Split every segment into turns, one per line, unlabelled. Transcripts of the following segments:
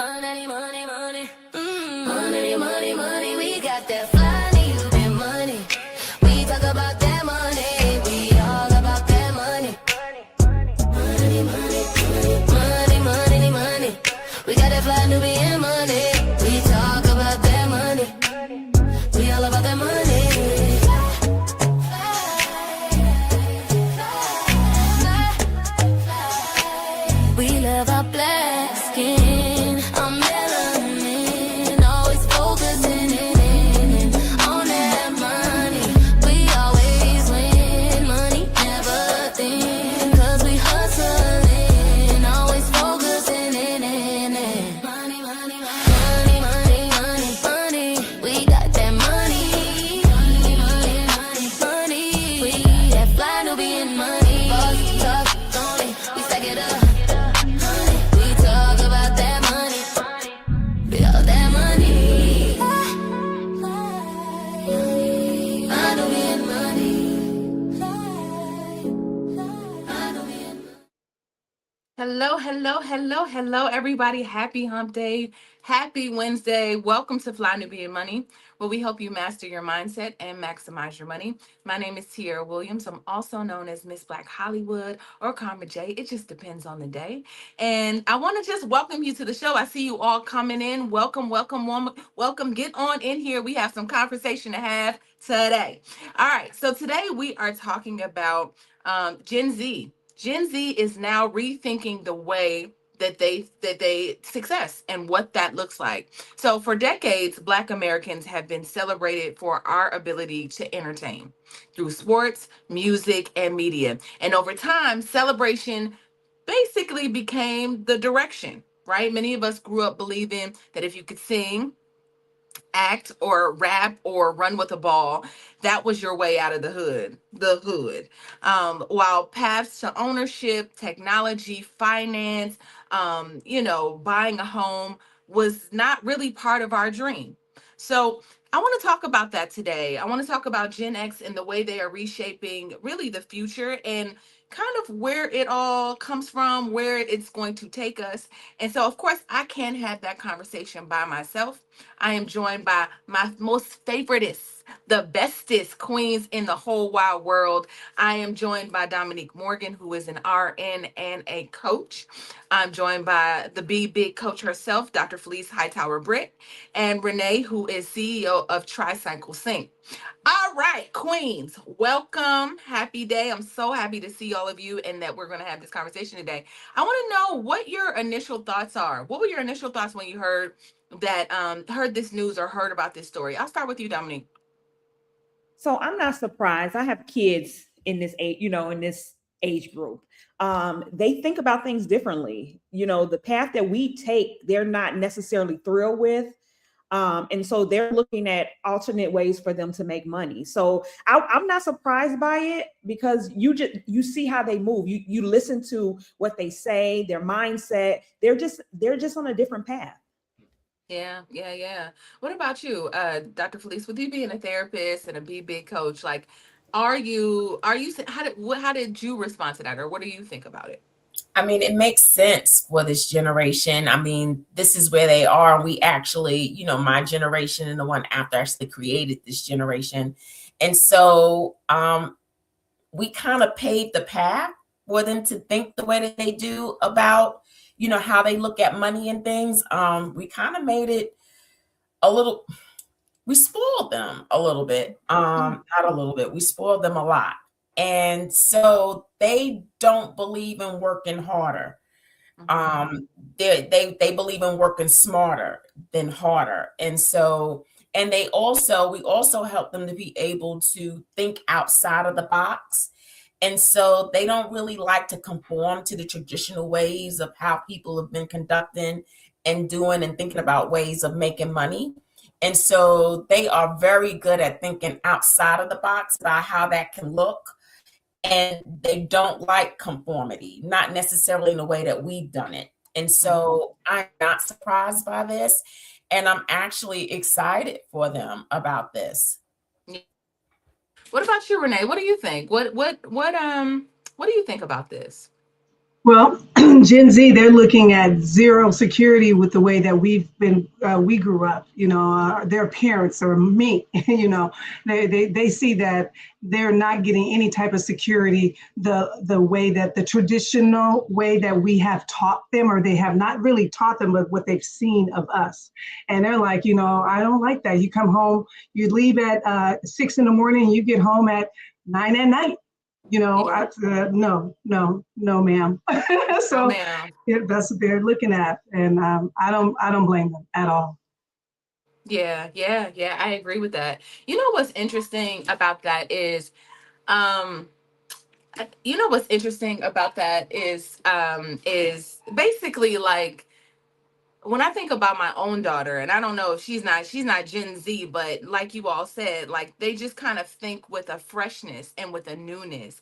Money, money, money. Money, money, money. We got that Fly Nubian money. We talk about that money. We all about that money. Money, money, money, money, money. We got that Fly Nubian money. We talk about that money. We all about that money. We love our black skin, our melanin, always focusing in on that money. We always win, money never thin, 'cause we hustling, always focusing in money, money, money, money, money, money. We got that money, money, money, money, money. We that Fly Nubian money. Boss talk, only we stack it up.
Hello, everybody. Happy hump day. Happy Wednesday. Welcome to Fly Nubian Money, where we help you master your mindset and maximize your money. My name is Renee Williams. I'm also known as Miss Black Hollywood or Karma J. It just depends on the day. And I want to just welcome you to the show. I see you all coming in. Welcome. Get on in here. We have some conversation to have today. All right. So today we are talking about Gen Z. Gen Z is now rethinking the way that they success and what that looks like. So for decades, Black Americans have been celebrated for our ability to entertain through sports, music, and media. And over time, celebration basically became the direction, right? Many of us grew up believing that if you could sing, act or rap or run with a ball, that was your way out of the hood. While paths to ownership, technology, finance, buying a home was not really part of our dream. So I want to talk about that today. I want to talk about Gen X and the way they are reshaping really the future and kind of where it all comes from, where it's going to take us. And so, of course, I can't have that conversation by myself. I am joined by my most favoritist, the bestest queens in the whole wide world. I am joined by Dominique Morgan, who is an RN and a coach. I'm joined by the Be Big coach herself, Dr. Felice Hightower-Brit, and Renee, who is CEO of Tricycle Sync. All right, queens, welcome. Happy day. I'm so happy to see all of you and that we're going to have this conversation today. I want to know what your initial thoughts are. What were your initial thoughts when you heard this news or heard about this story? I'll start with you, Dominique.
So I'm not surprised. I have kids in this age, in this age group. They think about things differently. The path that we take, they're not necessarily thrilled with. And so they're looking at alternate ways for them to make money. So I'm not surprised by it because you see how they move. You listen to what they say, their mindset. They're just on a different path.
Yeah. What about you, Dr. Felice? With you being a therapist and a Be Big coach, like, how did you respond to that, or what do you think about it?
I mean, it makes sense for this generation. I mean, this is where they are. We actually, my generation and the one after actually created this generation. And so we kind of paved the path for them to think the way that they do about, how they look at money and things. We kind of made it we spoiled them a little bit. Not a little bit. We spoiled them a lot. And so they don't believe in working harder. They believe in working smarter than harder. And so, we also help them to be able to think outside of the box. And so they don't really like to conform to the traditional ways of how people have been conducting and doing and thinking about ways of making money. And so they are very good at thinking outside of the box about how that can look. And they don't like conformity, not necessarily in the way that we've done it. And so I'm not surprised by this. And I'm actually excited for them about this.
What about you, Renee? What do you think? What do you think about this?
Well, Gen Z, they're looking at zero security with the way that we grew up. Their parents or me, they see that they're not getting any type of security the way that the traditional way that we have taught them, or they have not really taught them, but what they've seen of us. And they're like, I don't like that. You come home, you leave at 6 a.m, you get home at 9 p.m. No, ma'am.
Oh,
So
ma'am.
that's what they're looking at, and I don't blame them at all.
Yeah. I agree with that. You know what's interesting about that is, um, is basically like when I think about my own daughter, and I don't know if she's not Gen Z, but like you all said, like they just kind of think with a freshness and with a newness.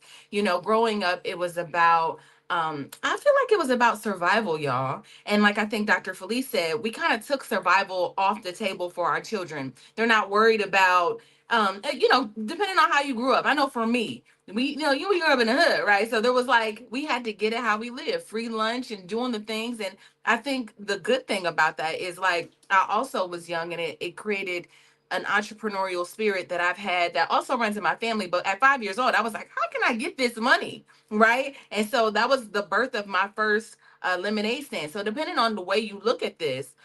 Growing up, it was about I feel like it was about survival, y'all. And like I think Dr. Felice said, we kind of took survival off the table for our children. They're not worried about depending on how you grew up. I know for me, you grew up in the hood, right? So there was like we had to get it how we live, free lunch and doing the things. And I think the good thing about that is like I also was young and it created an entrepreneurial spirit that I've had that also runs in my family. But at 5 years old, I was like, how can I get this money? Right. And so that was the birth of my first lemonade stand. So depending on the way you look at this,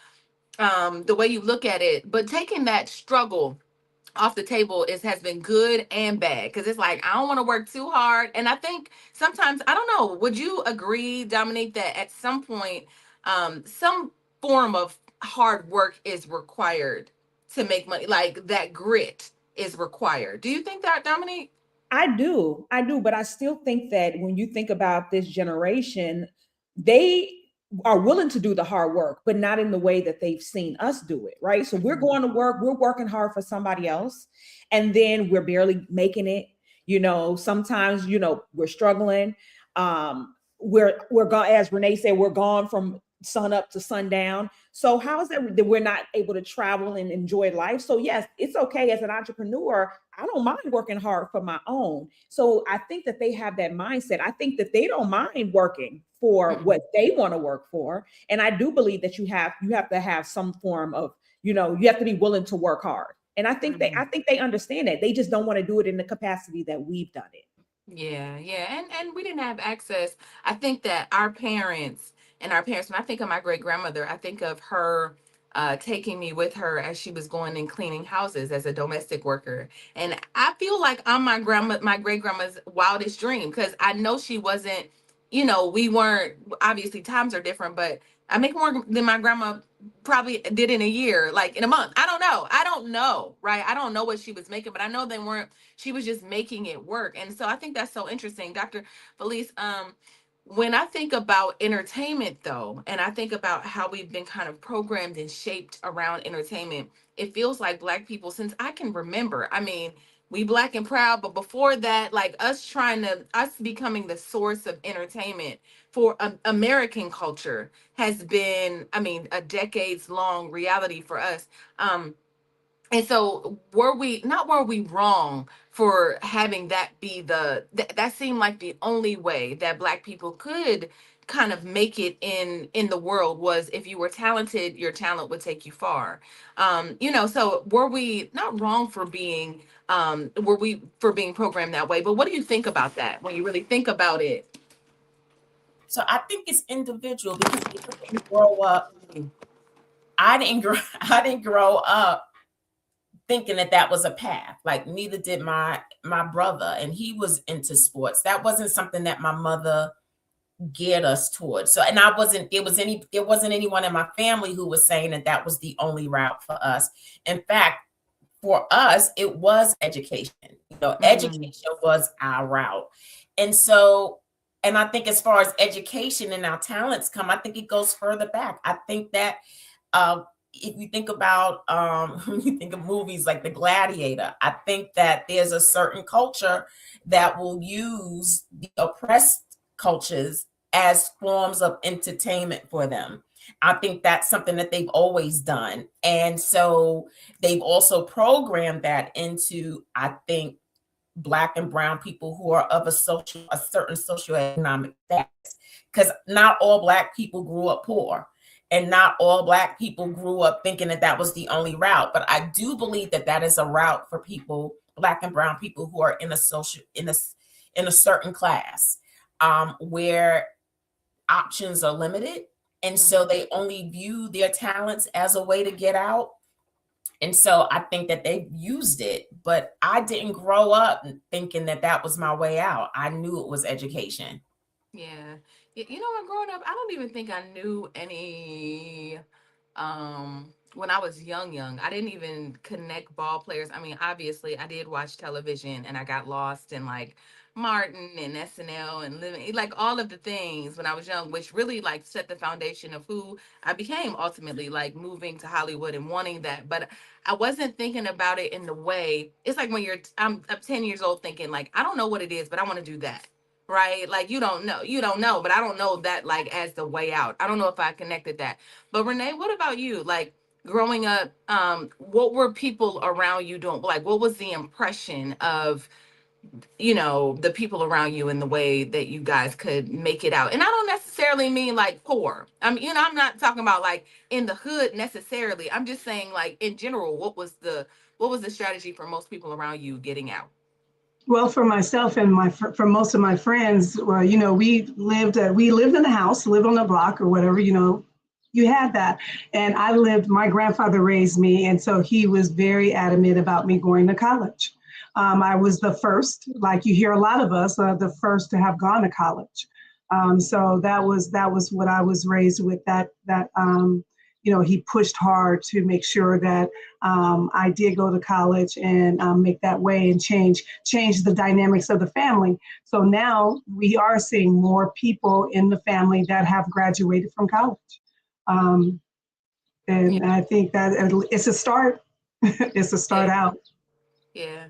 the way you look at it, but taking that struggle off the table has been good and bad because it's like I don't want to work too hard. And I think sometimes I don't know, would you agree, Dominique, that at some point some form of hard work is required to make money, like that grit is required? Do you think that, Dominique?
I do, but I still think that when you think about this generation, they are willing to do the hard work, but not in the way that they've seen us do it, right? So we're going to work, we're working hard for somebody else, and then we're barely making it. Sometimes, we're struggling. We're gone, as Renee said, we're gone from sun up to sundown. So how is that we're not able to travel and enjoy life? So yes, it's okay as an entrepreneur. I don't mind working hard for my own. So I think that they have that mindset. I think that they don't mind working for what they want to work for. And I do believe that you have to have some form of, you have to be willing to work hard. And I think they understand that. They just don't want to do it in the capacity that we've done it.
Yeah. And we didn't have access. I think that our parents, when I think of my great grandmother, I think of her taking me with her as she was going and cleaning houses as a domestic worker. And I feel like I'm my great grandma's wildest dream because I know she wasn't, we weren't, obviously times are different, but I make more than my grandma probably did in a year, like in a month. I don't know, right? I don't know what she was making, but I know they weren't, she was just making it work. And so I think that's so interesting. Dr. Felice, when I think about entertainment though, and I think about how we've been kind of programmed and shaped around entertainment, it feels like Black people, since I can remember, I mean, we Black and proud, but before that, like us becoming the source of entertainment for American culture has been, I mean, a decades long reality for us. And so were we wrong for having that be that seemed like the only way that Black people could kind of make it in the world was if you were talented, your talent would take you far. So were we not wrong for being programmed that way? But what do you think about that when you really think about it?
So I think it's individual because if you didn't grow up, I didn't grow up thinking that was a path. Like neither did my brother, and he was into sports. That wasn't something that my mother geared us towards. So, and there wasn't anyone in my family who was saying that was the only route for us. In fact, for us, it was education. Education was our route. And so, and I think as far as education and our talents come, I think it goes further back. I think that if you think about when you think of movies like The Gladiator, I think that there's a certain culture that will use the oppressed cultures as forms of entertainment for them. I think that's something that they've always done. And so they've also programmed that into, I think, Black and brown people who are of a certain socioeconomic status, because not all Black people grew up poor. And not all Black people grew up thinking that that was the only route. But I do believe that that is a route for people, Black and brown people who are in a certain class, where options are limited. And so they only view their talents as a way to get out. And so I think that they've used it, but I didn't grow up thinking that that was my way out. I knew it was education.
Yeah. You know what, growing up, I don't even think I knew any when I was young, I didn't even connect ball players. I mean, obviously I did watch television and I got lost in like Martin and SNL and living like all of the things when I was young, which really like set the foundation of who I became ultimately, like moving to Hollywood and wanting that. But I wasn't thinking about it in the way it's like when I'm 10 years old thinking like, I don't know what it is, but I want to do that. Right? Like you don't know, but I don't know that like as the way out. I don't know if I connected that. But Renee, what about you? Like growing up, what were people around you doing? Like what was the impression of, the people around you in the way that you guys could make it out? And I don't necessarily mean like poor. I mean, I'm not talking about like in the hood necessarily. I'm just saying like in general, what was the strategy for most people around you getting out?
Well, for myself and for most of my friends, well, we lived in a house, lived on a block or whatever, you had that. And my grandfather raised me. And so he was very adamant about me going to college. I was the first, like you hear a lot of us, the first to have gone to college. So that was what I was raised with, that he pushed hard to make sure that I did go to college and make that way and change the dynamics of the family. So now we are seeing more people in the family that have graduated from college. And I think that it's a start. It's a start out.
Yeah.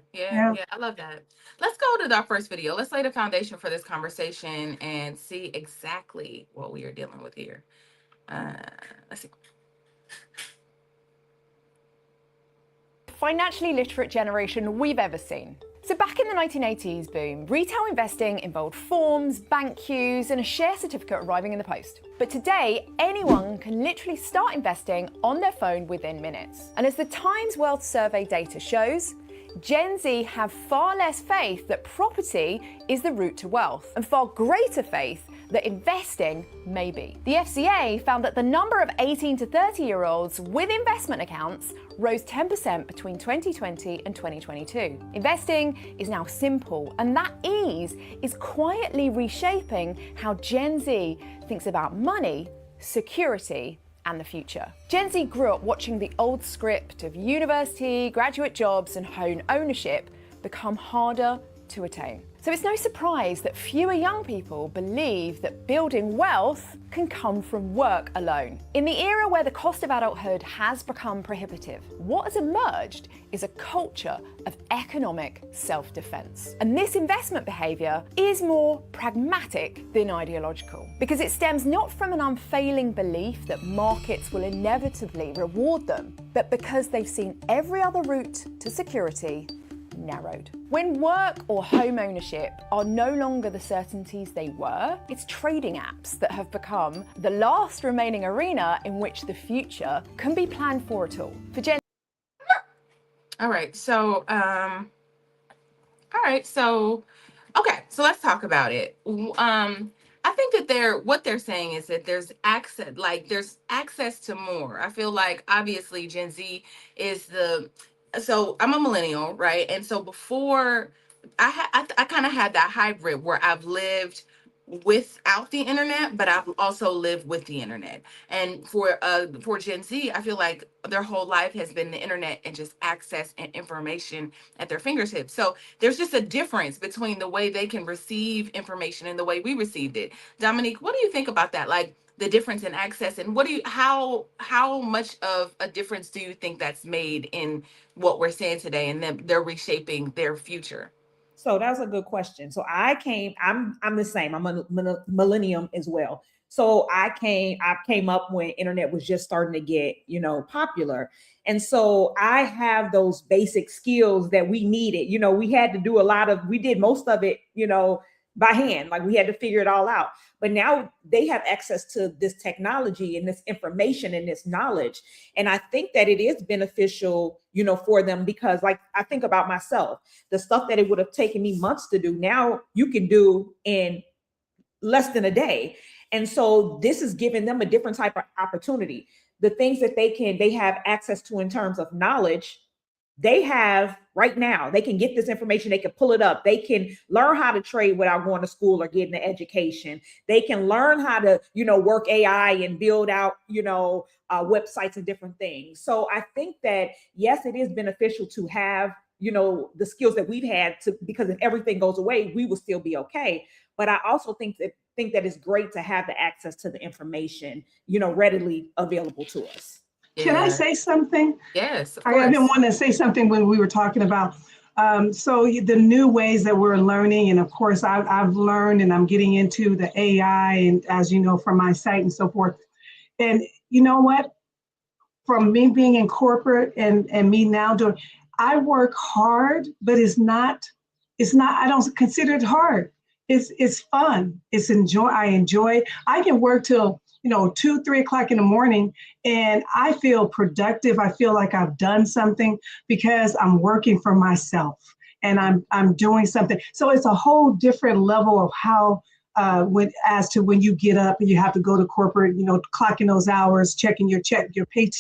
I love that. Let's go to our first video. Let's lay the foundation for this conversation and see exactly what we are dealing with here. Let's see.
Financially literate generation we've ever seen. So back in the 1980s boom, retail investing involved forms, bank queues, and a share certificate arriving in the post. But today, anyone can literally start investing on their phone within minutes. And as the Times World Survey data shows, Gen Z have far less faith that property is the route to wealth, and far greater faith that investing may be. The FCA found that the number of 18 to 30-year-olds with investment accounts rose 10% between 2020 and 2022. Investing is now simple, and that ease is quietly reshaping how Gen Z thinks about money, security, and the future. Gen Z grew up watching the old script of university, graduate jobs, and home ownership become harder to attain. So it's no surprise that fewer young people believe that building wealth can come from work alone. In the era where the cost of adulthood has become prohibitive, what has emerged is a culture of economic self-defense. And this investment behavior is more pragmatic than ideological, because it stems not from an unfailing belief that markets will inevitably reward them, but because they've seen every other route to security narrowed. When work or home ownership are no longer the certainties they were, it's trading apps that have become the last remaining arena in which the future can be planned for at all. For Gen
All right, so okay, so let's talk about it. I think that what they're saying is that there's access to more. I feel like obviously Gen Z is so I'm a millennial, right? And so before I kind of had that hybrid where I've lived without the internet, but I've also lived with the internet. And for Gen Z, I feel like their whole life has been the internet and just access and information at their fingertips. So there's just a difference between the way they can receive information and the way we received it. Dominique, what do you think about that? Like the difference in access, and how much of a difference do you think that's made in what we're saying today and them they're reshaping their future?
So that's a good question. So I'm the same. I'm a millennium as well. So I came up when internet was just starting to get, popular. And so I have those basic skills that we needed. We had to do we did most of it, by hand. Like we had to figure it all out. But now they have access to this technology and this information and this knowledge. And I think that it is beneficial, for them, because like I think about myself, the stuff that it would have taken me months to do, now you can do in less than a day. And so this is giving them a different type of opportunity. The things that they have access to in terms of knowledge, they have right now. They can get this information, they can pull it up, they can learn how to trade without going to school or getting an education. They can learn how to, work AI and build out, websites and different things. So I think that, yes, it is beneficial to have, the skills that we've had because if everything goes away, we will still be okay. But I also think that it's great to have the access to the information, readily available to us.
Can I say something?
Yes, of
I
course.
didn't want to say something when we were talking about so the new ways that we're learning. And of course, I've learned and I'm getting into the AI, and as you know, from my site and so forth. And you know what? From me being in corporate and me now doing, I work hard, but it's not, I don't consider it hard. It's fun. I enjoy it. I can work till 2, 3 o'clock in the morning, and I feel productive. I feel like I've done something because I'm working for myself and I'm doing something. So it's a whole different level of how as to when you get up and you have to go to corporate, clocking those hours, checking your pay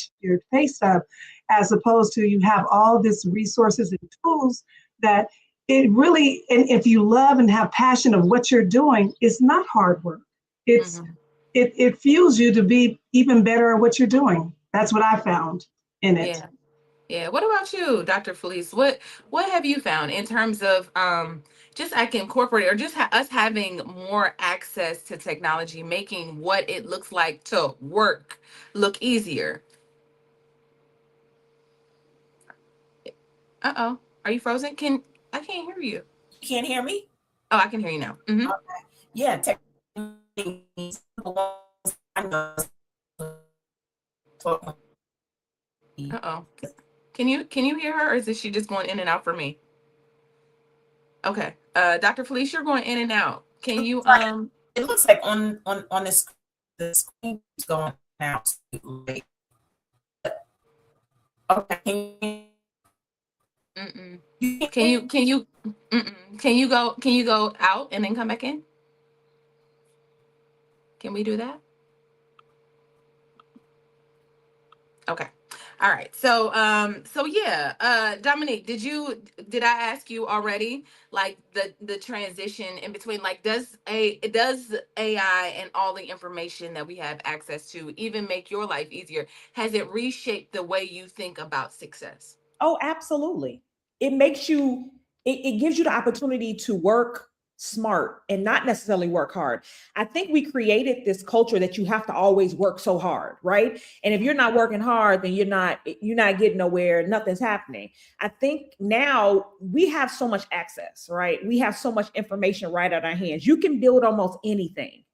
stub, as opposed to you have all this resources and tools that it really, and if you love and have passion of what you're doing, it's not hard work. It's it fuels you to be even better at what you're doing. That's what I found in it.
Yeah. What about you, Dr. Felice? What have you found in terms of just I can incorporate or just us having more access to technology, making what it looks like to work look easier? Uh-oh. Are you frozen? I can't hear you.
You can't hear me?
Oh, I can hear you now. Mm-hmm.
Okay. Yeah, technology.
Uh-oh. Can you hear her, or is she just going in and out for me? Okay. Dr. Felice, you're going in and out. Can you
It looks like on this the screen is going out. Okay. Can you go out and then come back in? Can we do that? Okay. All right. So yeah, Dominique, did I ask you already, like the transition in between, like does AI and all the information that we have access to even make your life easier? Has it reshaped the way you think about success?
Oh, absolutely. It makes you, it gives you the opportunity to work smart and not necessarily work hard. I think we created this culture that you have to always work so hard, right? And if you're not working hard, then you're not getting nowhere, nothing's happening. I think now we have so much access, right? We have so much information right at our hands. You can build almost anything.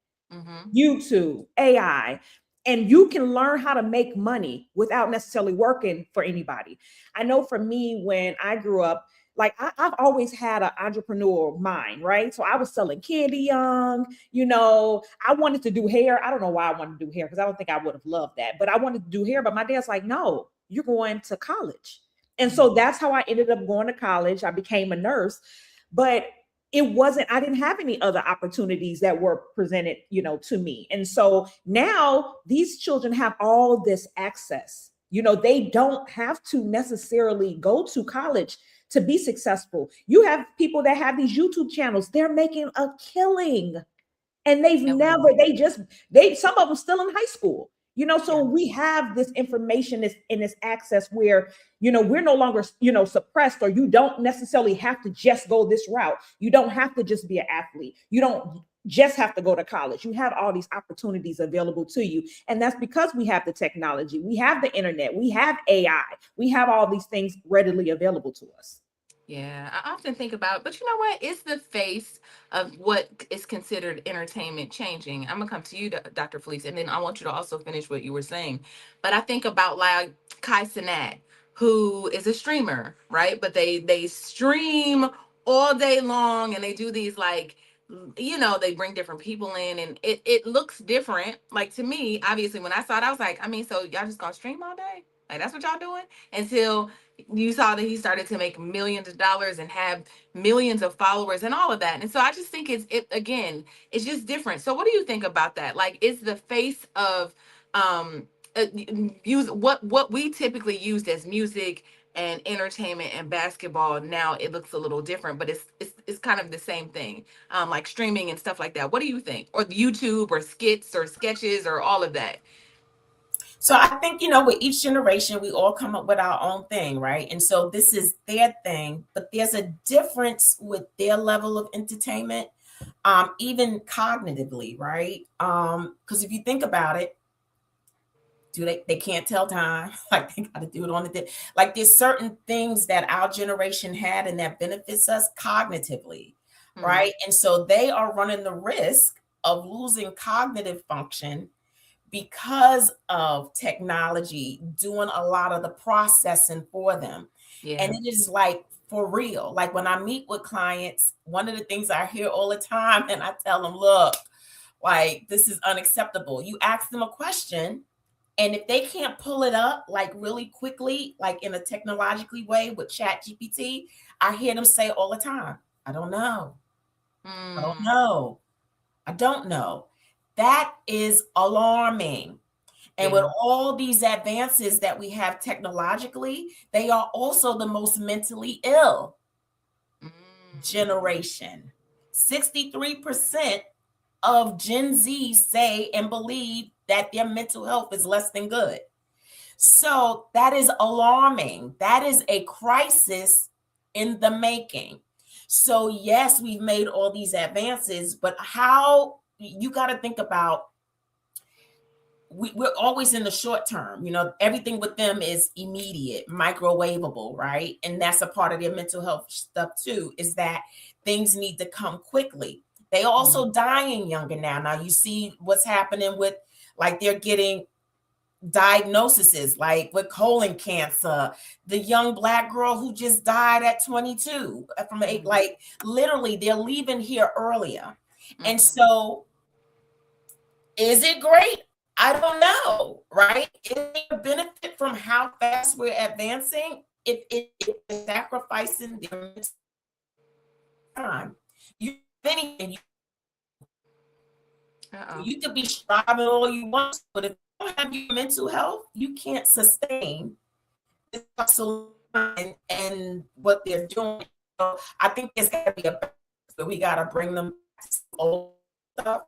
YouTube, AI, and you can learn how to make money without necessarily working for anybody. I know for me, when I grew up, like I've always had an entrepreneurial mind, right? So I was selling candy young, I wanted to do hair. I don't know why I wanted to do hair because I don't think I would have loved that, but I wanted to do hair. But my dad's like, no, you're going to college. And so that's how I ended up going to college. I became a nurse, but I didn't have any other opportunities that were presented, to me. And so now these children have all this access. They don't have to necessarily go to college to be successful. You have people that have these YouTube channels, they're making a killing. And some of them still in high school, so we have this information and this access where, we're no longer, suppressed, or you don't necessarily have to just go this route. You don't have to just be an athlete. You don't just have to go to college. You have all these opportunities available to you. And that's because we have the technology. We have the internet. We have AI. We have all these things readily available to us.
Yeah, I often think about, but you know what? It's the face of what is considered entertainment changing. I'm gonna come to you, Dr. Felice, and then I want you to also finish what you were saying. But I think about like Kai Cenat, who is a streamer, right? But they stream all day long, and they do these like, they bring different people in, and it looks different. Like to me, obviously, when I saw it, I was like, I mean, so y'all just gonna stream all day? Like that's what y'all doing? Until you saw that he started to make millions of dollars and have millions of followers and all of that. And so I just think it again, it's just different. So what do you think about that? Like, is the face of use what we typically used as music and entertainment and basketball, now it looks a little different, but it's kind of the same thing, like streaming and stuff like that. What do you think? Or YouTube or skits or sketches or all of that?
So I think, with each generation, we all come up with our own thing, right? And so this is their thing, but there's a difference with their level of entertainment, even cognitively, right? Because if you think about it, they can't tell time. Like they got to do it on the day. Like there's certain things that our generation had and that benefits us cognitively, right? And so they are running the risk of losing cognitive function because of technology doing a lot of the processing for them.
Yeah.
And it is like for real. Like when I meet with clients, one of the things I hear all the time, and I tell them, look, like this is unacceptable. You ask them a question, and if they can't pull it up like really quickly, like in a technologically way with Chat GPT, I hear them say all the time, I don't know. I don't know. I don't know. That is alarming. And with all these advances that we have technologically, they are also the most mentally ill generation. 63% of Gen Z say and believe that their mental health is less than good. So that is alarming. That is a crisis in the making. So yes, we've made all these advances, but how you got to think about, we're always in the short term. Everything with them is immediate, microwavable, right? And that's a part of their mental health stuff too, is that things need to come quickly. They also dying younger now. Now you see what's happening with, like, they're getting diagnoses like with colon cancer, the young Black girl who just died at 22 from like literally they're leaving here earlier. And so is it great? I don't know, right? Is there a benefit from how fast we're advancing? If it's sacrificing their time. You could be striving all you want, but if you don't have your mental health, you can't sustain this hustle and what they're doing. So I think there's got to be a balance, but we got to bring them to old stuff.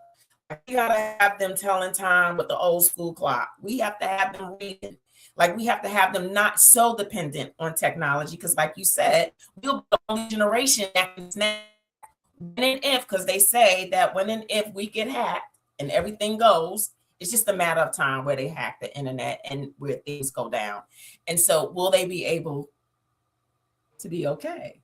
We got to have them telling time with the old school clock. We have to have them reading. Like we have to have them not so dependent on technology, because like you said, we'll be the only generation that can snap when and if, because they say that when and if we get hacked and everything goes, it's just a matter of time where they hack the internet and where things go down. And so will they be able to be okay?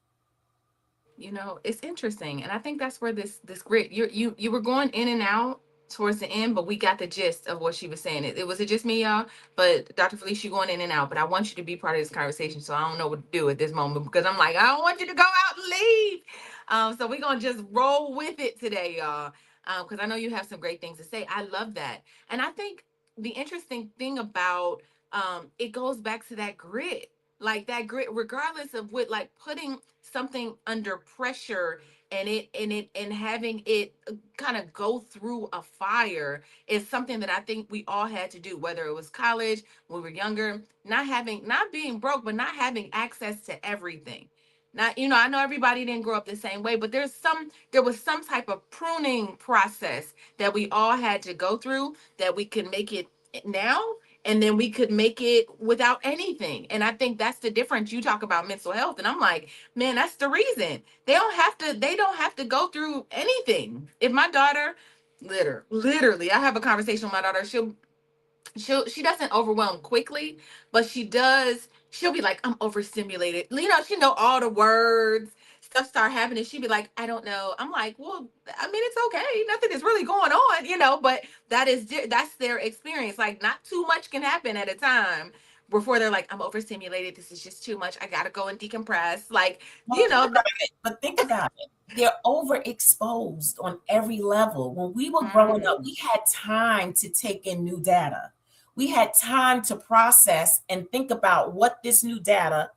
It's interesting. And I think that's where this grit, you were going in and out towards the end, but we got the gist of what she was saying. It was just me, y'all, but Dr. Felice, you going in and out, but I want you to be part of this conversation. So I don't know what to do at this moment, because I'm like, I don't want you to go out and leave. So we're going to just roll with it today, y'all. Because I know you have some great things to say. I love that. And I think the interesting thing about it goes back to that grit. Like that grit, regardless of what, like putting something under pressure and having it kind of go through a fire is something that I think we all had to do, whether it was college, when we were younger, not being broke, but not having access to everything. Not, I know everybody didn't grow up the same way, but there was some type of pruning process that we all had to go through, that we could make it now, and then we could make it without anything. And I think that's the difference. You talk about mental health, and I'm like, man, that's the reason. They don't have to go through anything. If my daughter, literally, I have a conversation with my daughter, she doesn't overwhelm quickly, but she does she'll be like, I'm overstimulated. You know, she know all the words, stuff start happening. She'd be like, I don't know. I'm like, well, I mean, it's okay. Nothing is really going on, you know, but that's their experience. Like, not too much can happen at a time before they're like, I'm overstimulated. This is just too much. I gotta go and decompress. Like, you know,
But think about it. They're overexposed on every level. When we were growing up, we had time to take in new data. We had time to process and think about what this new data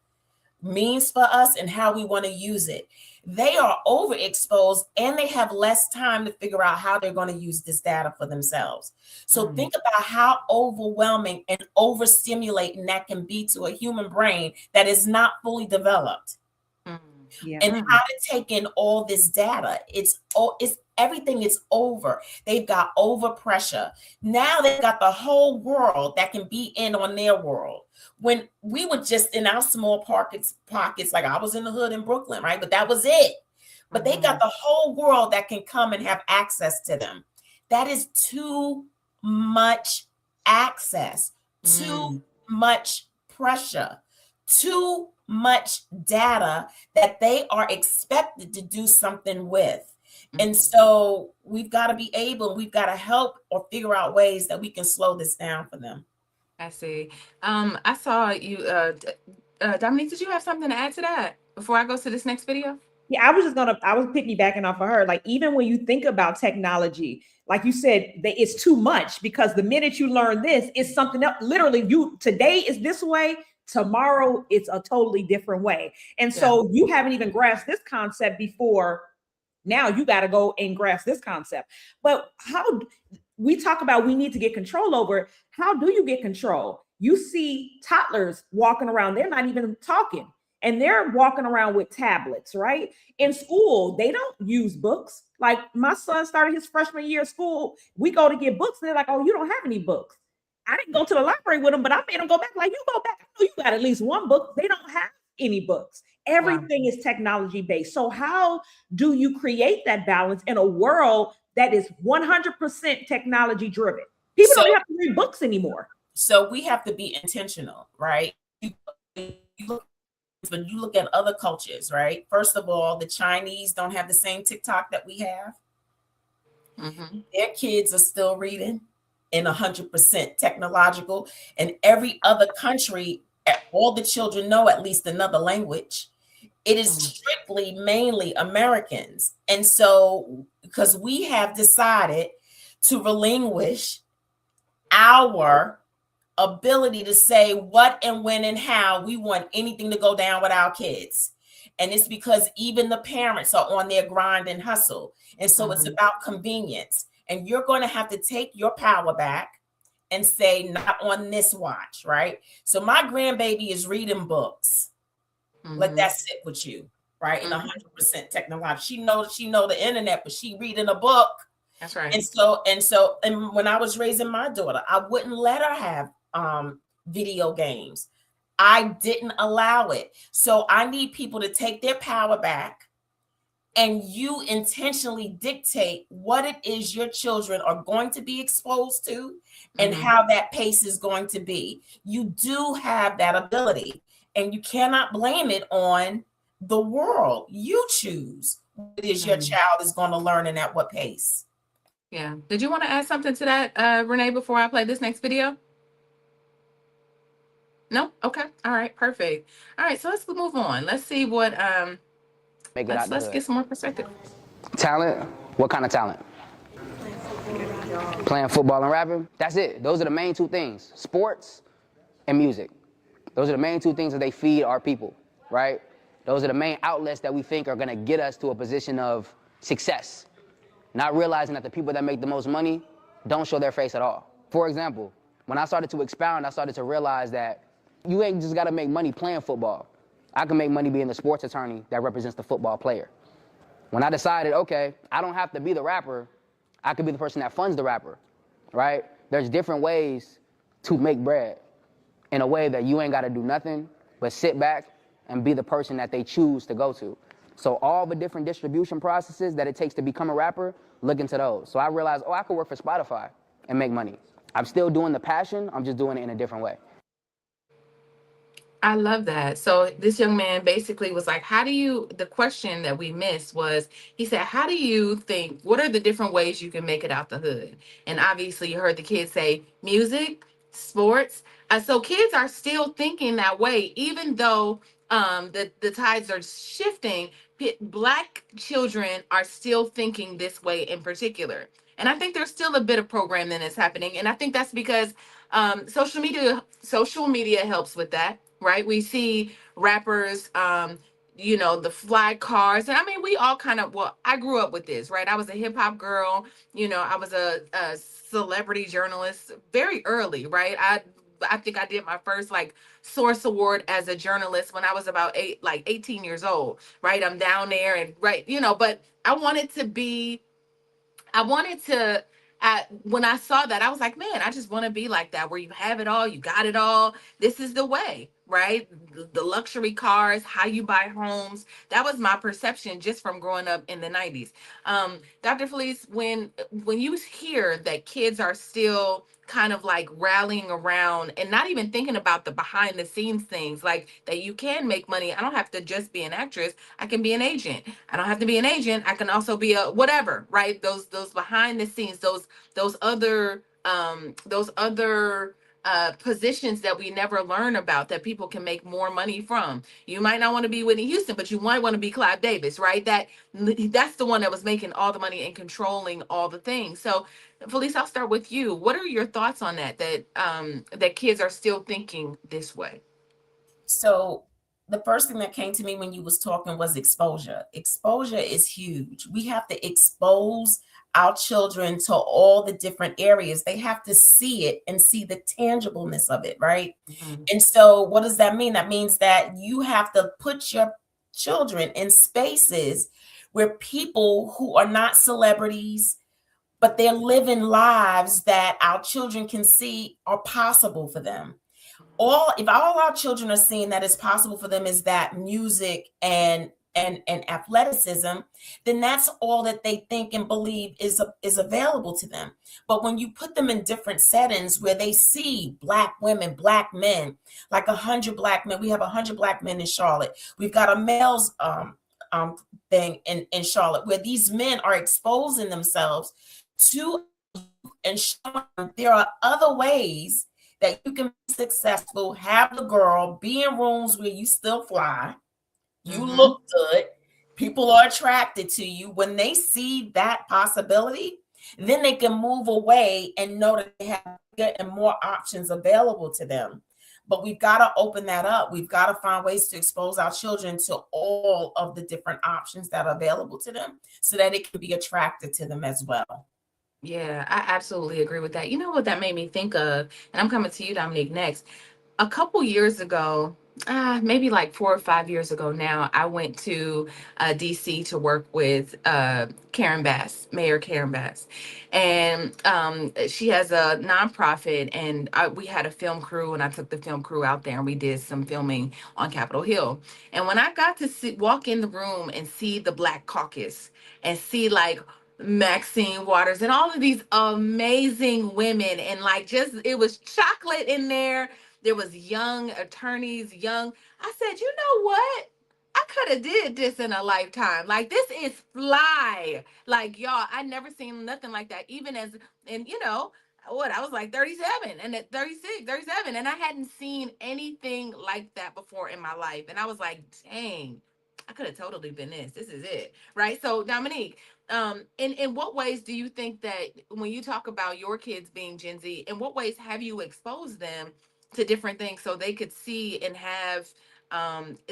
means for us and how we want to use it. They are overexposed and they have less time to figure out how they're going to use this data for themselves. So think about how overwhelming and overstimulating that can be to a human brain that is not fully developed. And how to take in all this data. It's everything is over. They've got over pressure. Now they've got the whole world that can be in on their world. When we were just in our small pockets, like I was in the hood in Brooklyn, right? But that was it. But they got the whole world that can come and have access to them. That is too much access, too much pressure, too much data that they are expected to do something with. And so we've got to be able, we've got to help or figure out ways that we can slow this down for them.
I see. I saw you, Dominique, did you have something to add to that before I go to this next video?
Yeah, I was piggybacking off of her. Like, even when you think about technology, like you said, it's too much, because the minute you learn this, it's something else. Literally, today is this way, tomorrow it's a totally different way. And so you haven't even grasped this concept before. Now you got to go and grasp this concept. But how we talk about we need to get control over it. How do you get control? You see toddlers walking around, they're not even talking, and they're walking around with tablets, right? In school, they don't use books. Like, my son started his freshman year of school. We go to get books, and they're like, oh, you don't have any books. I didn't go to the library with them, but I made them go back. Like, you go back. I know you got at least one book. They don't have any books. Everything is technology based. So how do you create that balance in a world that is 100% technology driven? People don't have to read books anymore.
So we have to be intentional, right? When you look at other cultures, right? First of all, the Chinese don't have the same TikTok that we have. Their kids are still reading in 100% technological, and every other country, all the children know at least another language. It is strictly mainly Americans. And so, because we have decided to relinquish our ability to say what and when and how we want anything to go down with our kids. And it's because even the parents are on their grind and hustle. And so it's about convenience. And you're going to have to take your power back and say, not on this watch, right? So my grandbaby is reading books. Let that sit with you, right? In 100% technology. She know the internet, but she reading a book.
That's right.
And when I was raising my daughter, I wouldn't let her have video games. I didn't allow it. So I need people to take their power back, and you intentionally dictate what it is your children are going to be exposed to and how that pace is going to be. You do have that ability, and you cannot blame it on the world. You choose what it is your child is going to learn and at what pace.
Yeah. Did you want to add something to that, Renee, before I play this next video? No? Okay. All right. Perfect. All right. So let's move on. Let's see what, let's get some more perspective.
Talent? What kind of talent? Playing football and rapping? That's it. Those are the main two things. Sports and music. Those are the main two things that they feed our people, right? Those are the main outlets that we think are going to get us to a position of success. Not realizing that the people that make the most money don't show their face at all. For example, when I started to expound, I started to realize that you ain't just got to make money playing football. I can make money being the sports attorney that represents the football player. When I decided, okay, I don't have to be the rapper, I could be the person that funds the rapper, right? There's different ways to make bread in a way that you ain't got to do nothing but sit back and be the person that they choose to go to. So all the different distribution processes that it takes to become a rapper, look into those. So I realized, I could work for Spotify and make money. I'm still doing the passion, I'm just doing it in a different way.
I love that. So this young man basically was like, the question that we missed was, he said, how do you think, what are the different ways you can make it out the hood? And obviously you heard the kids say music, sports. So kids are still thinking that way, even though the tides are shifting. Black children are still thinking this way in particular. And I think there's still a bit of programming that's happening. And I think that's because social media helps with that, right? We see rappers, the fly cars. And I mean, we all kind of, well, I grew up with this, right? I was a hip hop girl, I was a celebrity journalist very early, right? I think I did my first like Source Award as a journalist when I was about 18 years old, right? I'm down there and right, but I wanted to, when I saw that, I was like, man, I just want to be like that, where you have it all, you got it all. This is the way, right? The luxury cars, how you buy homes. That was my perception just from growing up in the 90s. Dr. Felice, when you hear that kids are still kind of like rallying around and not even thinking about the behind the scenes things, like that you can make money. I don't have to just be an actress. I can be an agent. I don't have to be an agent. I can also be a whatever, right? Those behind the scenes, those other positions that we never learn about, that people can make more money from. You might not want to be Whitney Houston, but you might want to be Clive Davis, right? That's the one that was making all the money and controlling all the things. So, Felice, I'll start with you. What are your thoughts on that kids are still thinking this way?
So the first thing that came to me when you was talking was exposure. Exposure is huge. We have to expose our children to all the different areas. They have to see it and see the tangibleness of it, right?
Mhm.
And so what does that mean? That means that you have to put your children in spaces where people who are not celebrities, but they're living lives that our children can see are possible for them. If all our children are seeing that it's possible for them is that music and athleticism, then that's all that they think and believe is available to them. But when you put them in different settings where they see Black women, Black men, like 100 Black men, we have 100 Black men in Charlotte. We've got a males thing in Charlotte where these men are exposing themselves to and showing there are other ways that you can be successful, have the girl, be in rooms where you still fly, you look good, people are attracted to you. When they see that possibility, then they can move away and know that they have bigger and more options available to them. But we've got to open that up. We've got to find ways to expose our children to all of the different options that are available to them so that it can be attracted to them as well.
Yeah, I absolutely agree with that. You know what that made me think of? And I'm coming to you, Dominique, next. A couple years ago, maybe like 4 or 5 years ago now, I went to DC to work with Karen Bass, Mayor Karen Bass. And she has a nonprofit, and we had a film crew, and I took the film crew out there and we did some filming on Capitol Hill. And when I got to walk in the room and see the Black Caucus and see like Maxine Waters and all of these amazing women, and like just it was chocolate in there. There was young attorneys, I said, you know what? I could have did this in a lifetime. Like this is fly. Like y'all, I never seen nothing like that. Even as, and what, I was like 37 and at 36, 37, and I hadn't seen anything like that before in my life. And I was like, dang, I could have totally been this. This is it. Right. So Dominique, in what ways do you think that when you talk about your kids being Gen Z, in what ways have you exposed them to different things so they could see and have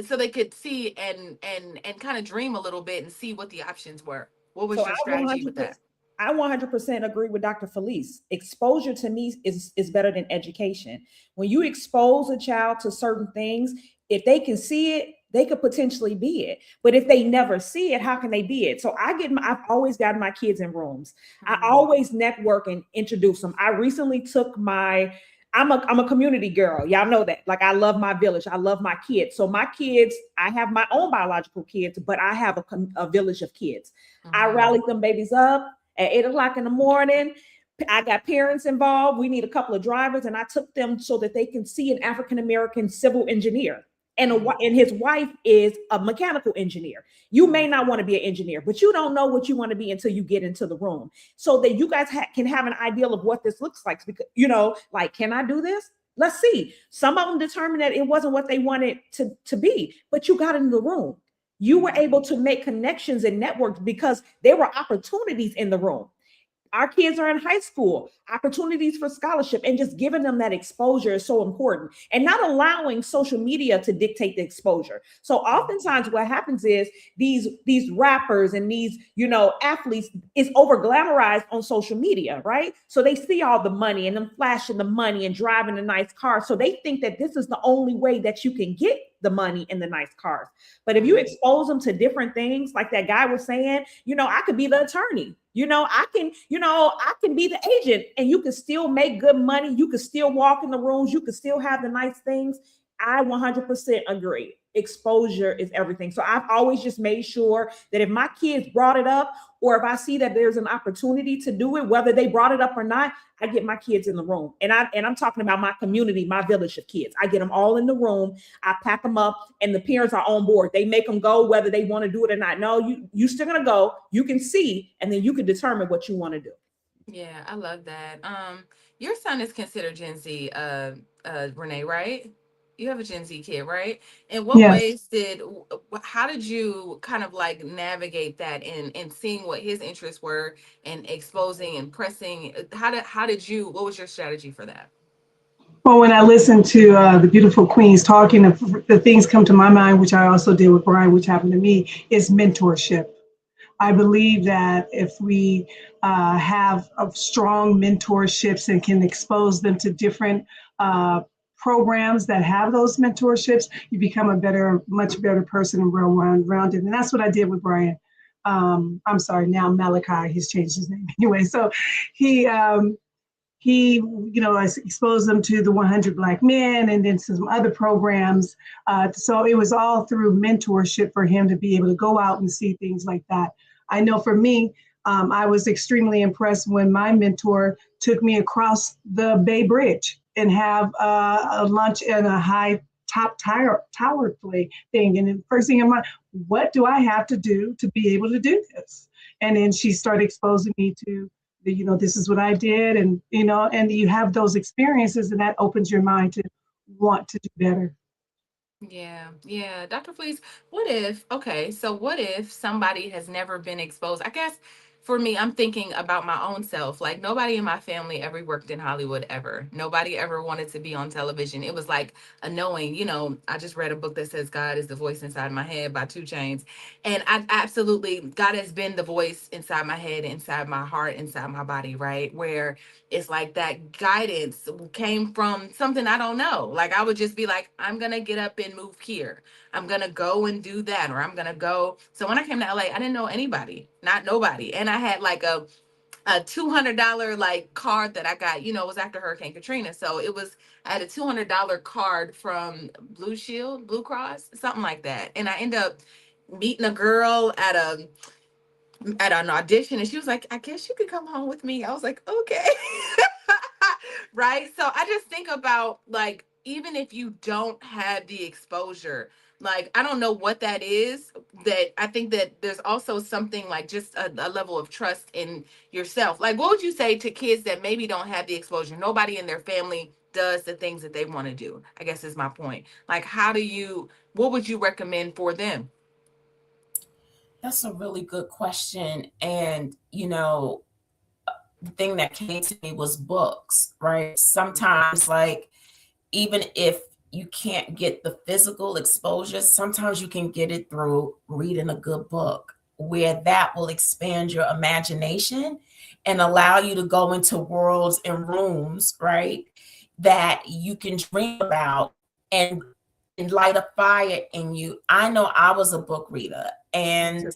so they could see and kind of dream a little bit and see what the options were? What was
So
your strategy with that?
I 100% agree with Dr. Felice. Exposure to me is better than education. When you expose a child to certain things, if they can see it, they could potentially be it. But if they never see it, how can they be it? So I've always gotten my kids in rooms. I always network and introduce them. I recently took I'm a community girl. Y'all know that. Like I love my village. I love my kids. So my kids, I have my own biological kids, but I have a village of kids. I rallied them babies up at 8 o'clock in the morning. I got parents involved. We need a couple of drivers, and I took them so that they can see an African-American civil engineer. And his wife is a mechanical engineer. You may not want to be an engineer, but you don't know what you want to be until you get into the room, so that you guys can have an idea of what this looks like. Because, like, can I do this? Let's see. Some of them determined that it wasn't what they wanted to be, but you got in the room. You were able to make connections and networks because there were opportunities in the room. Our kids are in high school, opportunities for scholarship, and just giving them that exposure is so important, and not allowing social media to dictate the exposure. So oftentimes what happens is these rappers and these, athletes is over glamorized on social media, right? So they see all the money and them flashing the money and driving a nice car. So they think that this is the only way that you can get the money and the nice cars. But if you expose them to different things, like that guy was saying, I could be the attorney. I can be the agent, and you can still make good money. You can still walk in the rooms. You can still have the nice things. I 100% agree. Exposure is everything. So I've always just made sure that if my kids brought it up, or if I see that there's an opportunity to do it, whether they brought it up or not, I get my kids in the room. And I'm talking about my community, my village of kids. I get them all in the room. I pack them up, and the parents are on board. They make them go whether they want to do it or not. No, you still gonna go. You can see, and then you can determine what you want to do.
Yeah, I love that. Your son is considered Gen Z, Renee, right? You have a Gen Z kid, right? In what
Yes.
ways how did you kind of like navigate that and seeing what his interests were and exposing and pressing? What was your strategy for that?
Well, when I listen to the beautiful queens talking, the things come to my mind, which I also did with Brian, which happened to me, is mentorship. I believe that if we have strong mentorships and can expose them to different programs that have those mentorships, you become much better person and well-rounded. And that's what I did with Brian. I'm sorry, now Malachi, he's changed his name anyway. So he I exposed them to the 100 Black Men and then some other programs. So it was all through mentorship for him to be able to go out and see things like that. I know for me, I was extremely impressed when my mentor took me across the Bay Bridge and have a lunch in a high top tower thing. And the first thing in mind, what do I have to do to be able to do this? And then she started exposing me to this is what I did. And, and you have those experiences, and that opens your mind to want to do better.
Yeah. Dr. Felice, what if somebody has never been exposed? I guess for me, I'm thinking about my own self. Like, nobody in my family ever worked in Hollywood ever. Nobody ever wanted to be on television. It was like a knowing, I just read a book that says God is the voice inside my head by 2 Chainz. And God has been the voice inside my head, inside my heart, inside my body, right? Where it's like that guidance came from something I don't know. Like, I would just be like, I'm going to get up and move here. I'm going to go and do that, or I'm going to go. So when I came to LA, I didn't know anybody, not nobody. And I had like a $200 like card that I got, it was after Hurricane Katrina. So I had a $200 card from Blue Cross, something like that. And I ended up meeting a girl at an audition, and she was like, I guess you could come home with me. I was like, okay. Right. So I just think about, like, even if you don't have the exposure, like, I don't know what that is, that I think that there's also something like just a level of trust in yourself. Like, what would you say to kids that maybe don't have the exposure? Nobody in their family does the things that they want to do, I guess is my point. Like, what would you recommend for them?
That's a really good question. And, the thing that came to me was books, right? Sometimes, like, even if you can't get the physical exposure, sometimes you can get it through reading a good book, where that will expand your imagination and allow you to go into worlds and rooms, right, that you can dream about and light a fire in you. I know I was a book reader, and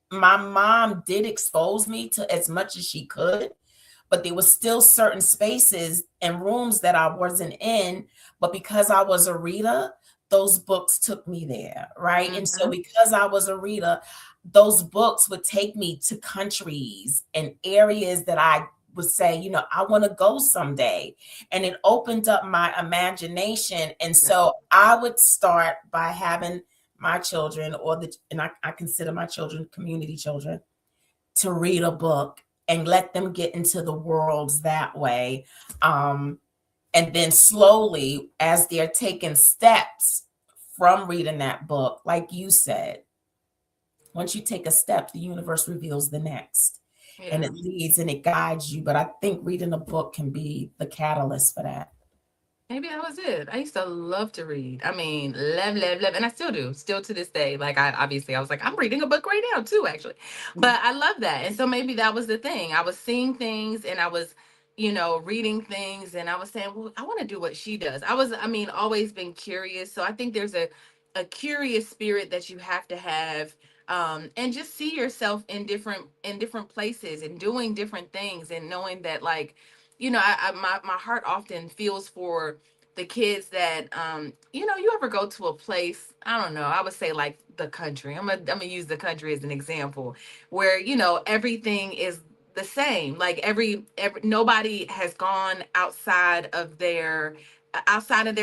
my mom did expose me to as much as she could, but there was still certain spaces and rooms that I wasn't in. But because I was a reader, those books took me there, right? And so because I was a reader, those books would take me to countries and areas that I would say, you know, I want to go someday. And it opened up my imagination. And so I would start by having my children, and I consider my children community children, to read a book and let them get into the worlds that way. And then slowly, as they're taking steps from reading that book, like you said, once you take a step, the universe reveals the next. Yeah. And it leads and it guides you. But I think reading a book can be the catalyst for that.
Maybe that was it. I used to love to read. I mean, love, and I still do, still to this day. Like, I was like, I'm reading a book right now too, actually. But I love that. And so maybe that was the thing. I was seeing things and I was, you know, reading things, and I was saying, well, I want to do what she does. Always been curious. So I think there's a curious spirit that you have to have, and just see yourself in different places and doing different things, and knowing that, like, you know, my heart often feels for the kids that, you know, you ever go to a place, I don't know, I would say like the country. I'm gonna use the country as an example, where, you know, everything is the same. Like every nobody has gone outside of their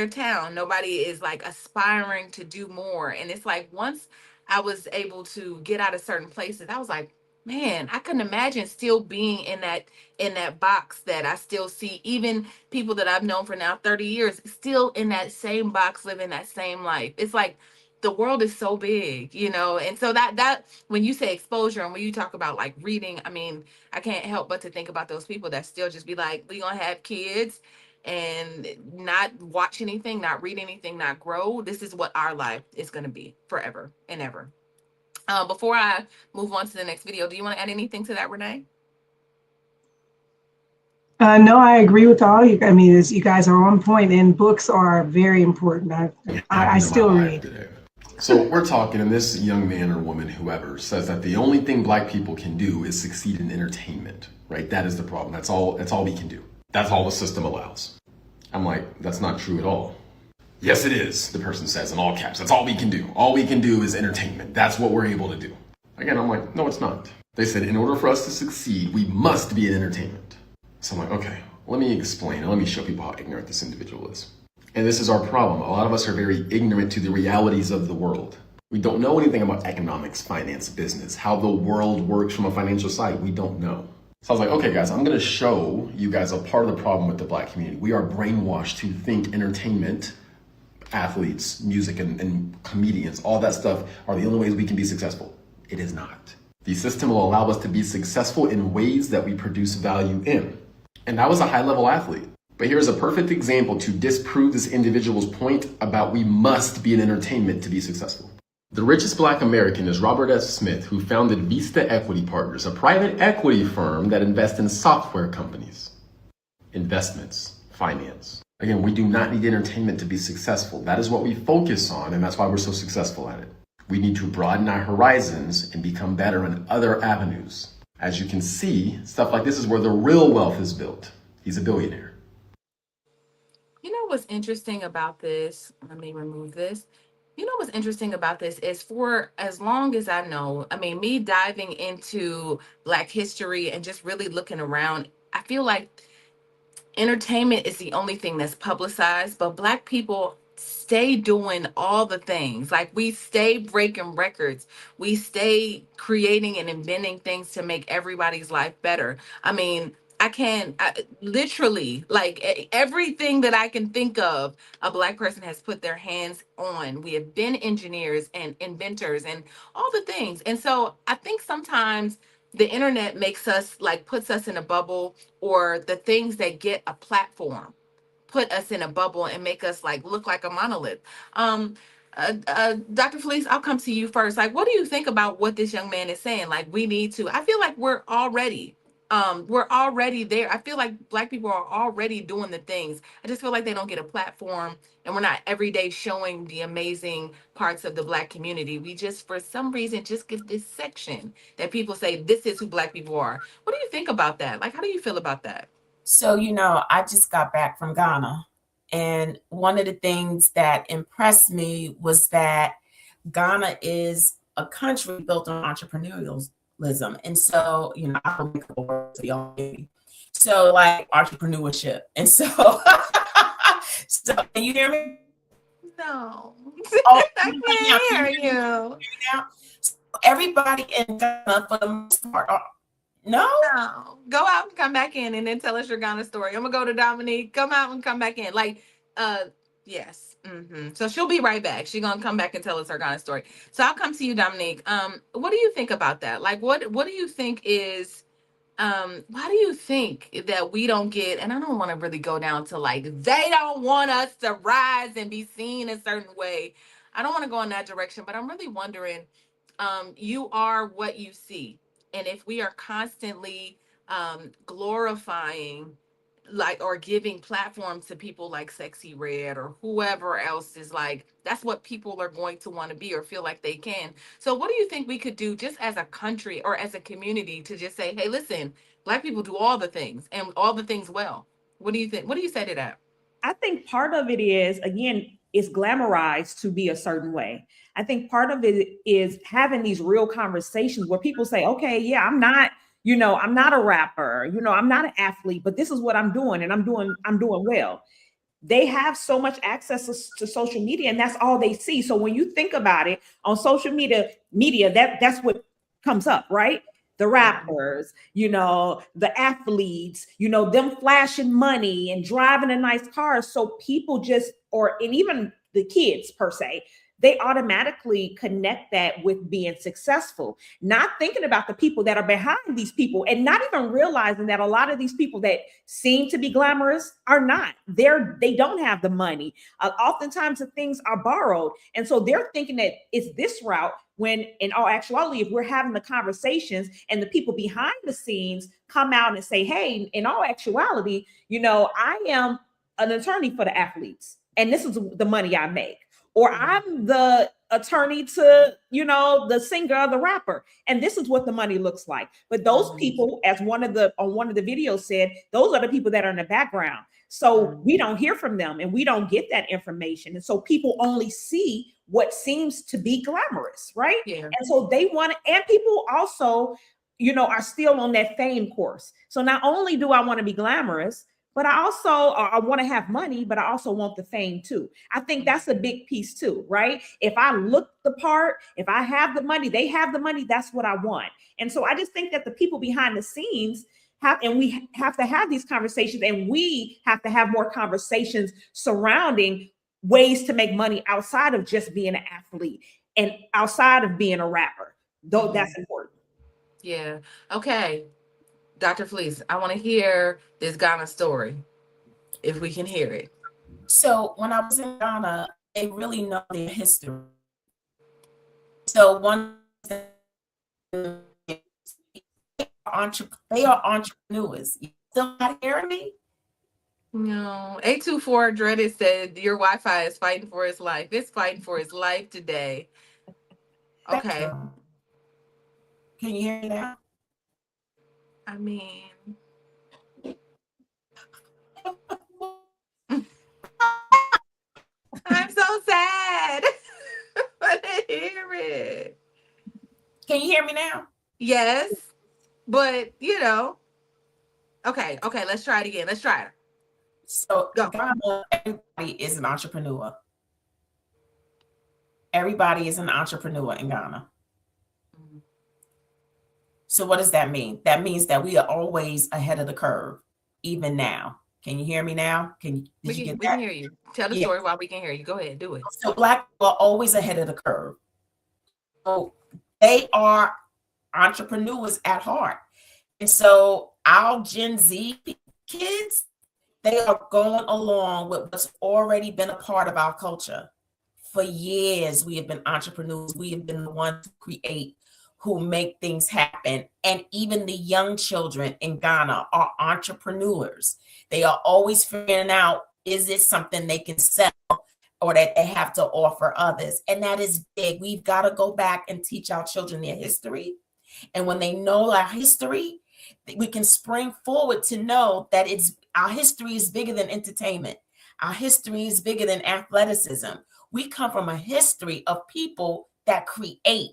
town. Nobody is like aspiring to do more. And it's like, once I was able to get out of certain places, I was like, man, I couldn't imagine still being in that box that I still see. Even people that I've known for now 30 years, still in that same box, living that same life. It's like the world is so big, you know. And so that when you say exposure, and when you talk about like reading, I mean, I can't help but to think about those people that still just be like, we gonna have kids and not watch anything, not read anything, not grow. This is what our life is gonna be forever and ever. Before I move on to the next video, do you want to add anything to that, Renee?
No, I agree with all you. I mean, you guys are on point, and books are very important. I still read.
So we're talking, and this young man or woman, whoever, says that the only thing Black people can do is succeed in entertainment, right? That is the problem. That's all we can do. That's all the system allows. I'm like, that's not true at all. Yes, it is, the person says in all caps. That's all we can do. All we can do is entertainment. That's what we're able to do. Again, I'm like, no, it's not. They said, in order for us to succeed, we must be in entertainment. So I'm like, okay, let me explain and let me show people how ignorant this individual is. And this is our problem. A lot of us are very ignorant to the realities of the world. We don't know anything about economics, finance, business, how the world works from a financial side. We don't know. So I was like, okay, guys, I'm going to show you guys a part of the problem with the Black community. We are brainwashed to think entertainment, athletes, music, and comedians, all that stuff are the only ways we can be successful. It is not. The system will allow us to be successful in ways that we produce value in. And I was a high-level athlete. But here's a perfect example to disprove this individual's point about we must be in entertainment to be successful. The richest Black American is Robert S. Smith, who founded Vista Equity Partners, a private equity firm that invests in software companies. Investments, finance. Again, we do not need entertainment to be successful. That is what we focus on, and that's why we're so successful at it. We need to broaden our horizons and become better in other avenues. As you can see, stuff like this is where the real wealth is built. He's a billionaire.
You know what's interesting about this? Let me remove this. You know what's interesting about this is, for as long as I know, I mean, me diving into Black history and just really looking around, I feel like entertainment is the only thing that's publicized, but Black people stay doing all the things. Like, we stay breaking records. We stay creating and inventing things to make everybody's life better. I mean, literally, like, everything that I can think of, a Black person has put their hands on. We have been engineers and inventors and all the things. And so I think sometimes the internet makes us, like, puts us in a bubble, or the things that get a platform put us in a bubble and make us like look like a monolith. Dr. Felice, I'll come to you first. Like, what do you think about what this young man is saying? Like, we need to, I feel like we're already there. I feel like Black people are already doing the things. I just feel like they don't get a platform, and we're not every day showing the amazing parts of the Black community. We just, for some reason, just get this section that people say, this is who Black people are. What do you think about that? Like, how do you feel about that?
So, you know, I just got back from Ghana, and one of the things that impressed me was that Ghana is a country built on entrepreneurialism. And so, you know, I'll make a word for y'all. So like entrepreneurship. And so, so can you hear me?
No.
Oh,
I can't hear you.
now? Everybody in Ghana, for the most part, no?
No. Go out and come back in and then tell us your Ghana story. I'm gonna go to Dominique. Come out and come back in. Yes. So she'll be right back. She's gonna come back and tell us her Ghana story. So I'll come to you, Dominique. What do you think about that? Like, what do you think is why do you think that we don't get, and I don't want to really go down to like they don't want us to rise and be seen a certain way. I don't want to go in that direction, but I'm really wondering, you are what you see. And if we are constantly glorifying like or giving platform to people like Sexy Red or whoever else is like, that's what people are going to want to be or feel like they can. So what do you think we could do just as a country or as a community to just say, hey, listen, Black people do all the things and all the things well? What do you think? What do you say to that?
I think part of it is, again, it's glamorized to be a certain way. I think part of it is having these real conversations where people say, okay, yeah, I'm not a rapper, I'm not an athlete, but this is what I'm doing and I'm doing well. They have so much access to social media and that's all they see. So when you think about it on social media, that's what comes up, right? The rappers, the athletes, them flashing money and driving a nice car. So people and even the kids per se, they automatically connect that with being successful, not thinking about the people that are behind these people and not even realizing that a lot of these people that seem to be glamorous are not. They don't have the money. Oftentimes the things are borrowed. And so they're thinking that it's this route when in all actuality, if we're having the conversations and the people behind the scenes come out and say, hey, in all actuality, I am an attorney for the athletes and this is the money I make. Or I'm the attorney to, the singer or the rapper. And this is what the money looks like. But those people, as on one of the videos said, those are the people that are in the background. So we don't hear from them and we don't get that information. And so people only see what seems to be glamorous, right?
Yeah.
And so they want to, and people also, are still on that fame course. So not only do I want to be glamorous, but I want to have money, but I also want the fame too. I think that's a big piece too, right? If I look the part, if I have the money, they have the money, that's what I want. And so I just think that the people behind the scenes we have to have these conversations and we have to have more conversations surrounding ways to make money outside of just being an athlete and outside of being a rapper. Though that's important.
Yeah. Okay. Dr. Felice, I want to hear this Ghana story, if we can hear it.
So when I was in Ghana, they really know their history. So they are entrepreneurs. You still not hearing me?
No. 824 Dreaded said your Wi-Fi is fighting for its life. It's fighting for its life today. Okay.
Can you hear me now?
I mean, I'm so sad. I didn't hear it.
Can you hear me now?
Yes, but okay, let's try it again. Let's try it.
So Ghana, everybody is an entrepreneur. Everybody is an entrepreneur in Ghana. So what does that mean? That means that we are always ahead of the curve, even now. Can you hear me now? We
can hear you. Tell the story while we can hear you. Go ahead, do it.
So Black people are always ahead of the curve. So they are entrepreneurs at heart. And so our Gen Z kids, they are going along with what's already been a part of our culture. For years, we have been entrepreneurs. We have been the ones who create, who make things happen. And even the young children in Ghana are entrepreneurs. They are always figuring out, is it something they can sell or that they have to offer others? And that is big. We've got to go back and teach our children their history. And when they know our history, we can spring forward to know that our history is bigger than entertainment. Our history is bigger than athleticism. We come from a history of people that create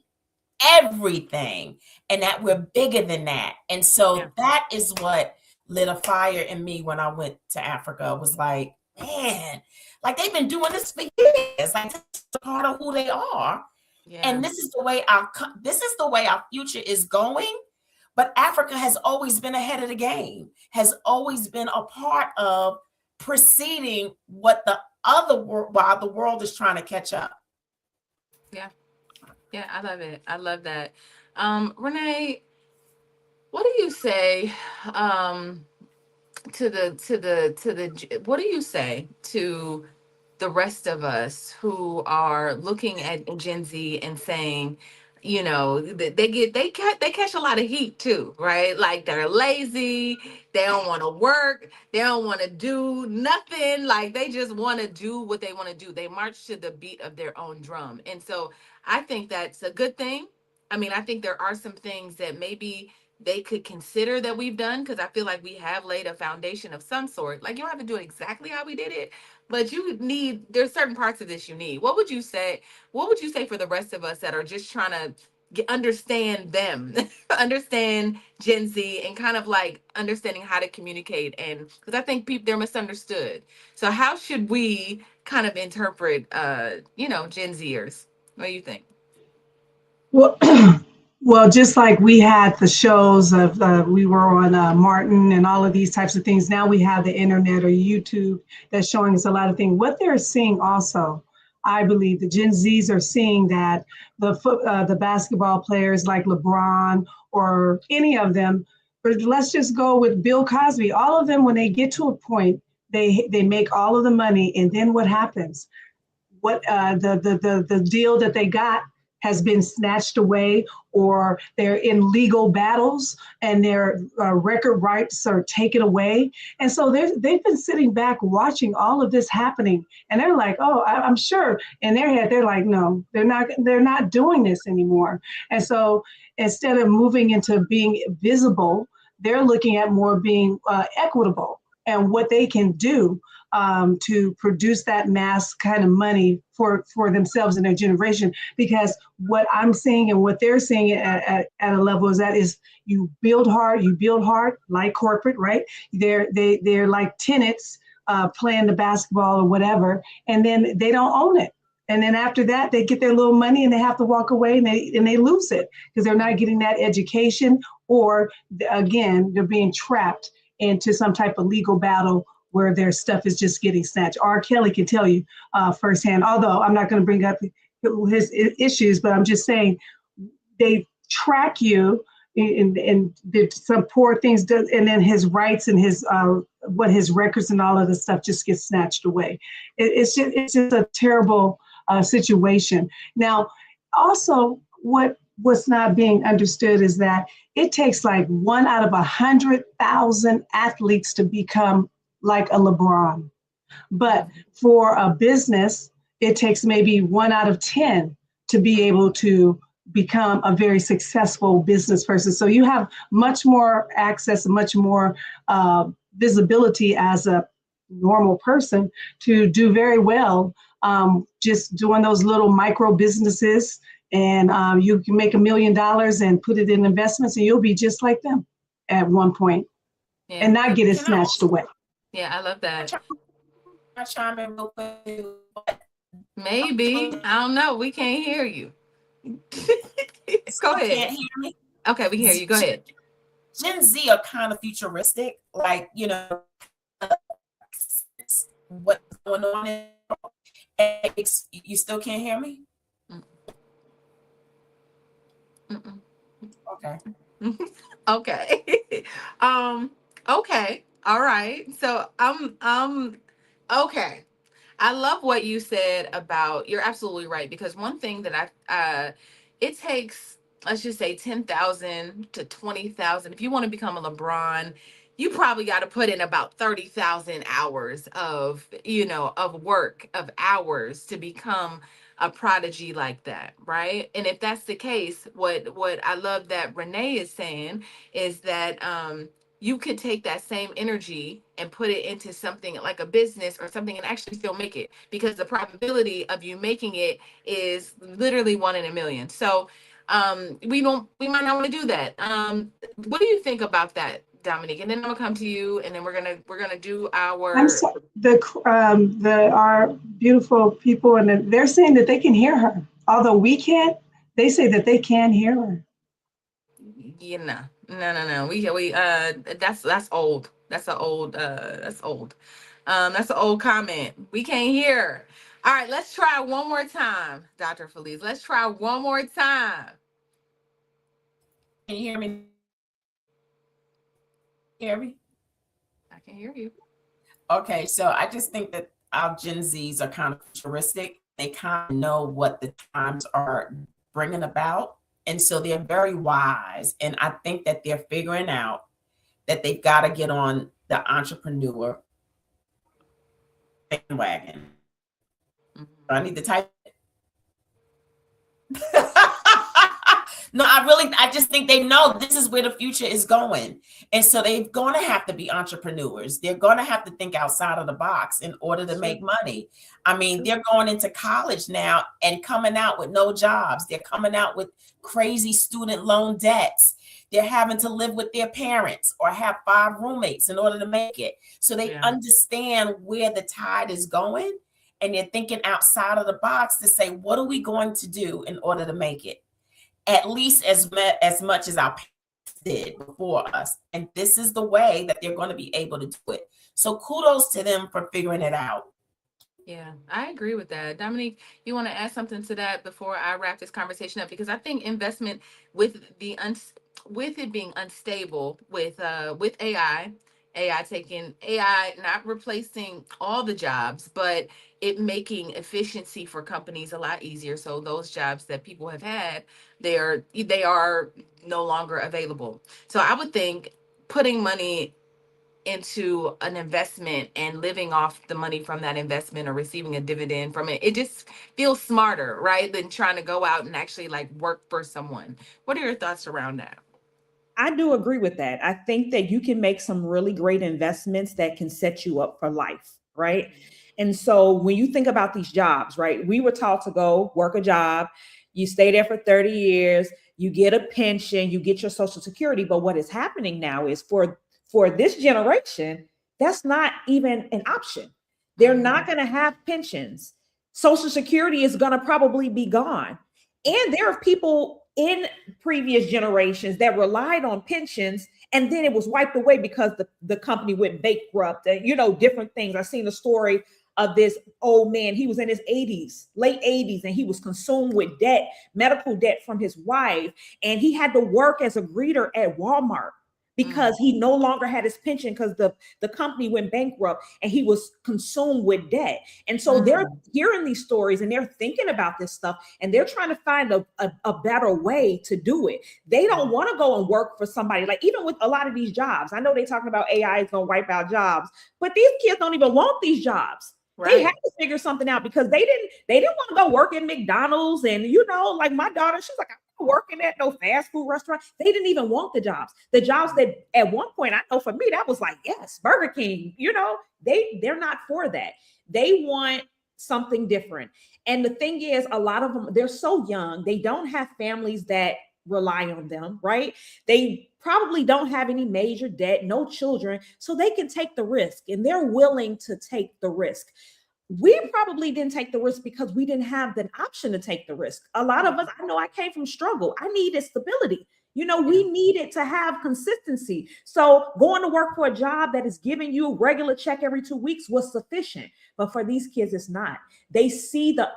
everything and that we're bigger than that. And so that is what lit a fire in me when I went to Africa. It was like, man, like they've been doing this for years. Like this is part of who they are.
Yeah.
And this is the way our future is going. But Africa has always been ahead of the game, has always been a part of preceding what the other world, while the world is trying to catch up.
Yeah. Yeah, I love it. I love that. Renee, what do you say what do you say to the rest of us who are looking at Gen Z and saying, you know, they catch a lot of heat too, right? Like they're lazy, they don't want to work, they don't want to do nothing, like they just want to do what they want to do. They march to the beat of their own drum. And so I think that's a good thing. I mean, I think there are some things that maybe they could consider that we've done, because I feel like we have laid a foundation of some sort. Like you don't have to do it exactly how we did it, but there's certain parts of this you need. What would you say for the rest of us that are just trying to understand them, understand Gen Z, and kind of like understanding how to communicate? And because I think they're misunderstood. So how should we kind of interpret, Gen Zers? What do you think?
Well, well, just like we had the shows of, we were on Martin and all of these types of things. Now we have the internet or YouTube that's showing us a lot of things. What they're seeing also, I believe the Gen Zs are seeing that the basketball players like LeBron or any of them, but let's just go with Bill Cosby. All of them, when they get to a point, they make all of the money, and then what happens? What the deal that they got has been snatched away, or they're in legal battles and their record rights are taken away. And so they've been sitting back watching all of this happening. And they're like, oh, I'm sure in their head, they're like, no, they're not doing this anymore. And so instead of moving into being visible, they're looking at more being equitable and what they can do to produce that mass kind of money for themselves and their generation. Because what I'm seeing and what they're seeing at a level is you build hard, like corporate, right? They're like tenants playing the basketball or whatever, and then they don't own it. And then after that, they get their little money and they have to walk away, and they lose it because they're not getting that education, or again, they're being trapped into some type of legal battle where their stuff is just getting snatched. R. Kelly can tell you firsthand, although I'm not going to bring up his issues, but I'm just saying they track you and some poor things, and then his rights and his records and all of the stuff just gets snatched away. It's just a terrible situation. Now, also what's not being understood is that it takes like 1 out of 100,000 athletes to become like a LeBron. But for a business, it takes maybe 1 out of 10 to be able to become a very successful business person. So you have much more access, much more visibility as a normal person to do very well, just doing those little micro businesses. And you can make $1 million and put it in investments, and you'll be just like them at one point, and not get it snatched away.
Yeah, I love that.
I chime in real quick.
Maybe. I don't know. We can't hear you. Go ahead.
Can't hear me?
Okay, we hear you. Go ahead.
Gen Z are kind of futuristic, like, what's going on in the world. You still can't hear me?
Mm-mm.
Okay.
Okay. Okay. All right. So okay. I love what you said about, you're absolutely right, because one thing that it takes, let's just say 10,000 to 20,000. If you want to become a LeBron, you probably got to put in about 30,000 hours of work, of hours to become a prodigy like that, right? And if that's the case, what I love that Renee is saying is that you could take that same energy and put it into something like a business or something and actually still make it, because the probability of you making it is literally 1 in a million. So we might not want to do that. What do you think about that Dominique, and then I'm gonna come to you, and then we're gonna do
I'm
our.
so our beautiful people, and they're saying that they can hear her, although we can't. They say that they can hear her.
Yeah, no. We that's old. That's old. That's an old comment. We can't hear. All right, let's try one more time, Dr. Felice. Let's try one more time.
Can you hear me? Hear me?
I can hear you.
Okay, so I just think that our Gen Zs are kind of futuristic. They kind of know what the times are bringing about. And so they're very wise. And I think that they're figuring out that they've got to get on the entrepreneur bandwagon. I need to type it. No, I just think they know this is where the future is going. And so they're going to have to be entrepreneurs. They're going to have to think outside of the box in order to make money. I mean, they're going into college now and coming out with no jobs. They're coming out with crazy student loan debts. They're having to live with their parents or have 5 roommates in order to make it. So they understand where the tide is going, and they're thinking outside of the box to say, what are we going to do in order to make it? At least as much as our parents did before us. And this is the way that they're going to be able to do it. So kudos to them for figuring it out.
Yeah, I agree with that. Dominique, you want to add something to that before I wrap this conversation up? Because I think investment with with it being unstable with AI not replacing all the jobs, but it making efficiency for companies a lot easier. So those jobs that people have had, they are no longer available. So I would think putting money into an investment and living off the money from that investment or receiving a dividend from it, it just feels smarter, right, than trying to go out and actually like work for someone. What are your thoughts around that?
I do agree with that. I think that you can make some really great investments that can set you up for life, right? And so when you think about these jobs, right, we were taught to go work a job, you stay there for 30 years, you get a pension, you get your social security. But what is happening now is for this generation, that's not even an option. They're not going to have pensions. Social security is going to probably be gone. And there are people in previous generations that relied on pensions, and then it was wiped away because the company went bankrupt and, different things. I've seen the story of this old man. He was in his 80s, late 80s, and he was consumed with debt, medical debt from his wife. And he had to work as a greeter at Walmart because he no longer had his pension because the company went bankrupt and he was consumed with debt. And so they're hearing these stories and they're thinking about this stuff and they're trying to find a better way to do it. They don't want to go and work for somebody. Like even with a lot of these jobs, I know they're talking about AI is going to wipe out jobs, but these kids don't even want these jobs. Right. They had to figure something out because they didn't want to go work at McDonald's. And, like my daughter, she's like, I'm not working at no fast food restaurant. They didn't even want the jobs. The jobs that at one point, I know for me, that was like, yes, Burger King, they're not for that. They want something different. And the thing is, a lot of them, they're so young. They don't have families that rely on them, right? They probably don't have any major debt, no children, so they can take the risk and they're willing to take the risk. We probably didn't take the risk because we didn't have the option to take the risk. A lot of us, I know I came from struggle. I needed stability. We needed to have consistency. So going to work for a job that is giving you a regular check every 2 weeks was sufficient. But for these kids, it's not. They see the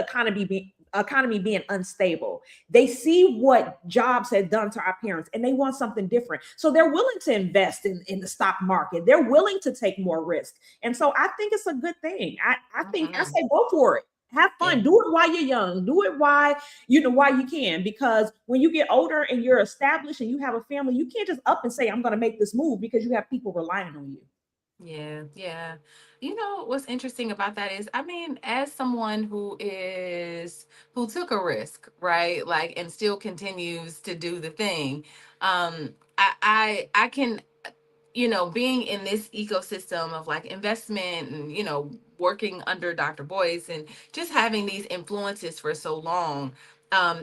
economy being unstable. They see what jobs have done to our parents and they want something different. So they're willing to invest in the stock market. They're willing to take more risk. And so I think it's a good thing. I think I say go for it. Have fun. Do it while you're young. Do it while you can, because when you get older and you're established and you have a family, you can't just up and say, I'm going to make this move because you have people relying on you.
Yeah. What's interesting about that is, I mean, as someone who took a risk, right? Like, and still continues to do the thing. I can, being in this ecosystem of like investment and, working under Dr. Boyce and just having these influences for so long,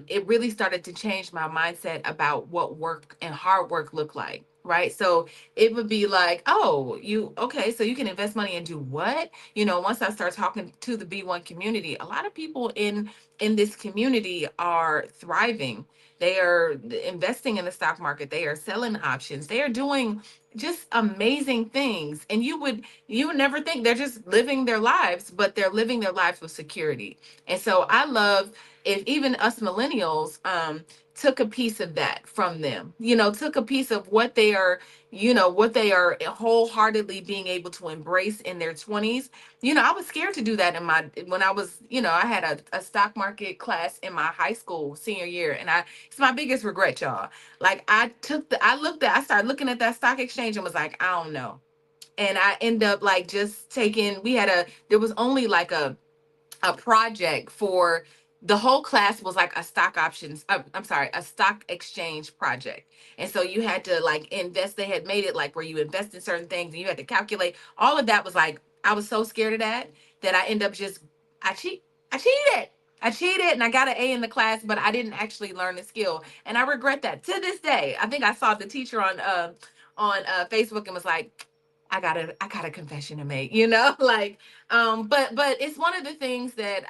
it really started to change my mindset about what work and hard work look like. right? So it would be like, oh, okay, so you can invest money and do what? Once I start talking to the B1 community, a lot of people in this community are thriving. They are investing in the stock market. They are selling options. They are doing just amazing things. And you would never think they're just living their lives, but they're living their lives with security. And so I love if even us millennials took a piece of that from them, took a piece of what they are wholeheartedly being able to embrace in their 20s. I was scared to do that when I was, I had a stock market class in my high school senior year. And it's my biggest regret, y'all. Like I started looking at that stock exchange and was like, I don't know. And I end up like just there was only like a project for the whole class was like a a stock exchange project. And so you had to like invest. They had made it like where you invest in certain things and you had to calculate. All of that was like, I was so scared of that I end up just, I cheat, I cheated. I cheated and I got an A in the class, but I didn't actually learn the skill. And I regret that to this day. I think I saw the teacher on Facebook and was like, I got a confession to make, like, but it's one of the things that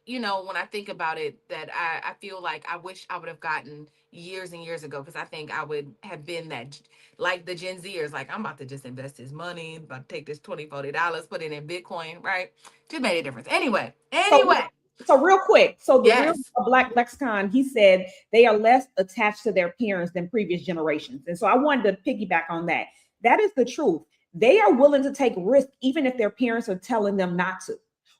when I think about it, that I feel like I wish I would have gotten years and years ago, because I think I would have been that, like the Gen Zers, like, I'm about to just invest this money, about to take this $20, $40, put it in Bitcoin, right? Just made a difference. Anyway.
So real quick, so the real
Yes.
Black Lexicon, he said they are less attached to their parents than previous generations. And so I wanted to piggyback on that. That is the truth. They are willing to take risks even if their parents are telling them not to,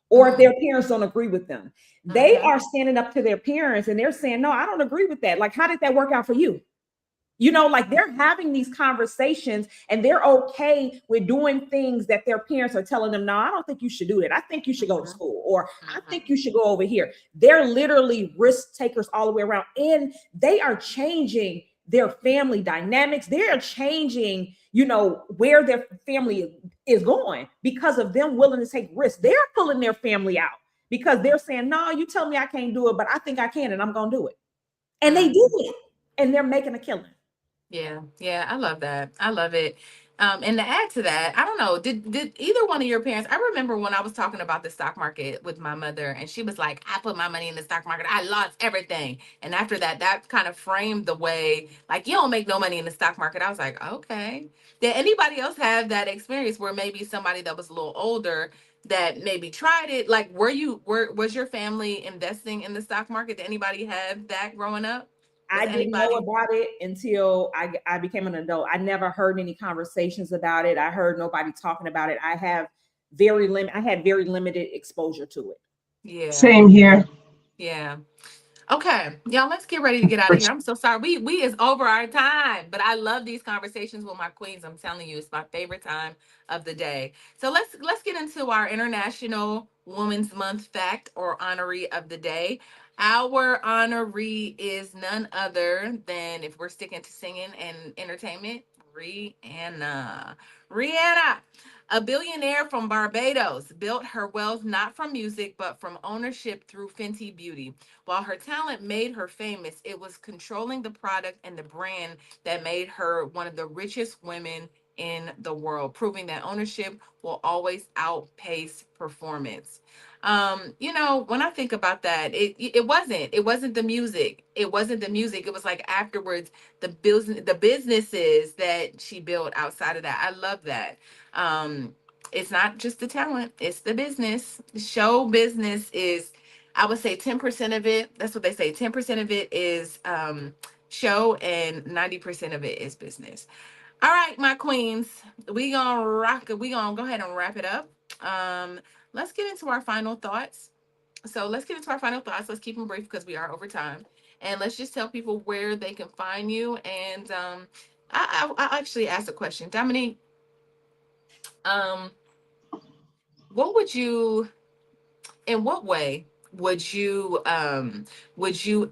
or if their parents don't agree with them. They are standing up to their parents and they're saying, no, I don't agree with that. Like, how did that work out for you? Like they're having these conversations and they're okay with doing things that their parents are telling them, no, I don't think you should do that. I think you should go to school, or I think you should go over here. They're literally risk takers all the way around. And they are changing their family dynamics. They're changing, where their family is going because of them willing to take risks. They're pulling their family out because they're saying, no, you tell me I can't do it, but I think I can, and I'm going to do it. And they do it, and they're making a killing.
Yeah, I love that. I love it. And to add to that, I don't know, did either one of your parents? I remember when I was talking about the stock market with my mother, and she was like, I put my money in the stock market, I lost everything. And after that, that kind of framed the way, like, you don't make no money in the stock market. I was like, okay. Did anybody else have that experience where maybe somebody that was a little older that maybe tried it? Like, was your family investing in the stock market? Did anybody have that growing up?
I didn't know about it until I became an adult. I never heard any conversations about it. I heard nobody talking about it. I had very limited exposure to it.
Yeah.
Same here.
Yeah. Okay, y'all, let's get ready to get out of here. I'm so sorry. We is over our time, but I love these conversations with my queens. I'm telling you, it's my favorite time of the day. So let's get into our International Women's Month fact or honoree of the day. Our honoree is none other than, if we're sticking to singing and entertainment, Rihanna. Rihanna, a billionaire from Barbados, built her wealth not from music, but from ownership through Fenty Beauty. While her talent made her famous, it was controlling the product and the brand that made her one of the richest women in the world, proving that ownership will always outpace performance. When I think about that, it wasn't the music. It wasn't the music. It was like afterwards, the businesses that she built outside of that. I love that. It's not just the talent, it's the business. Show business is, I would say, 10% of it. That's what they say. 10% of it is show, and 90% of it is business. All right, my queens, we gonna rock it. We gonna go ahead and wrap it up. Let's get into our final thoughts. Let's keep them brief because we are over time. And let's just tell people where they can find you. And I actually asked a question. Dominique, what would you, in what way would you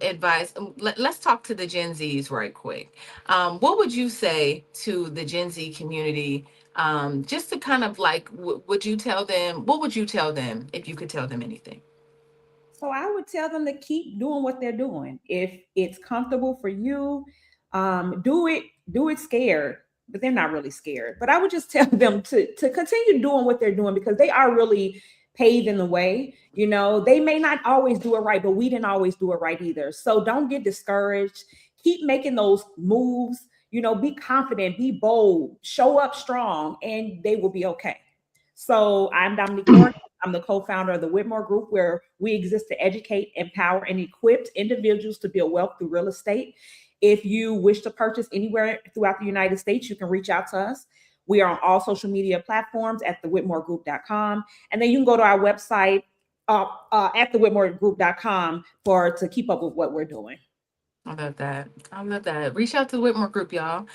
advise, let's talk to the Gen Zs right quick. What would you say to the Gen Z community, just to kind of like, what would you tell them if you could tell them anything?
So I would tell them to keep doing what they're doing. If it's comfortable for you, do it scared. but they're not really scared. But I would just tell them to continue doing what they're doing, because they are really paving the way. You know, they may not always do it right, but we didn't always do it right either. So don't get discouraged. Keep making those moves. You know, be confident, be bold, show up strong, and they will be okay. So I'm Dominique Morgan. I'm the co-founder of the Whitmore Group, where we exist to educate, empower, and equip individuals to build wealth through real estate. If you wish to purchase anywhere throughout the United States, you can reach out to us. We are on all social media platforms at thewhitmoregroup.com. And then you can go to our website at thewhitmoregroup.com to keep up with what we're doing.
I love that. I love that. Reach out to the Whitmore Group, y'all.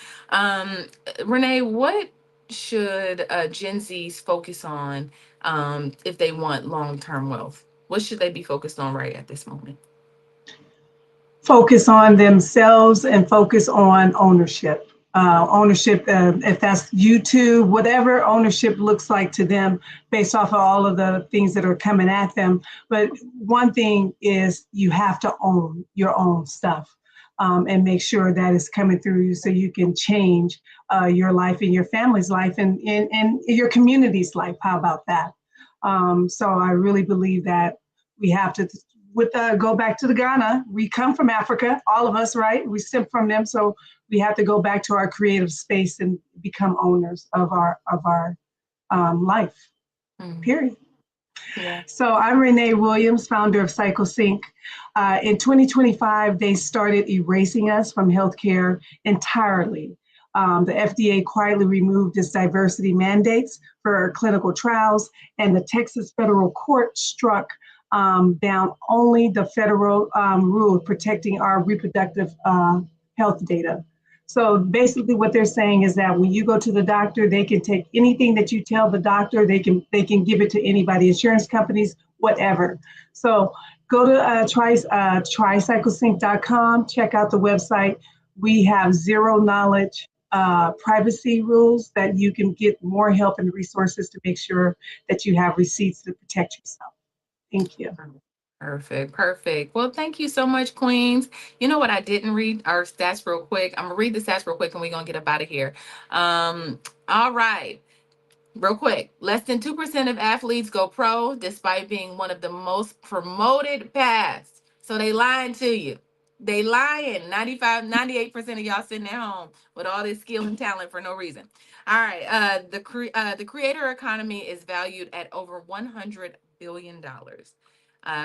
Renee, what should Gen Zs focus on if they want long-term wealth? What should they be focused on right at this moment?
Focus on themselves and focus on ownership. Ownership, if that's YouTube, whatever ownership looks like to them based off of all of the things that are coming at them. But one thing is you have to own your own stuff and make sure that it's coming through you so you can change your life and your family's life and your community's life. How about that? So I really believe that we have to go back to the Ghana. We come from Africa, all of us, right? We stem from them, so we have to go back to our creative space and become owners of our life. Period.
Yeah.
So I'm Renee Williams, founder of CycleSync. In 2025, they started erasing us from healthcare entirely. The FDA quietly removed its diversity mandates for clinical trials, and the Texas federal court struck down only the federal rule protecting our reproductive health data. So basically what they're saying is that when you go to the doctor, they can take anything that you tell the doctor, they can give it to anybody, insurance companies, whatever. So go to trycyclesync.com, check out the website. We have zero knowledge privacy rules that you can get more help and resources to make sure that you have receipts to protect yourself. Thank you.
Perfect. Well, thank you so much, Queens. You know what? I didn't read our stats real quick. I'm gonna read the stats real quick and we're gonna get up out of here. All right. Real quick, less than 2% of athletes go pro despite being one of the most promoted paths. So they lying to you. They lying. 98% of y'all sitting at home with all this skill and talent for no reason. All right. The creator economy is valued at over $100 billion.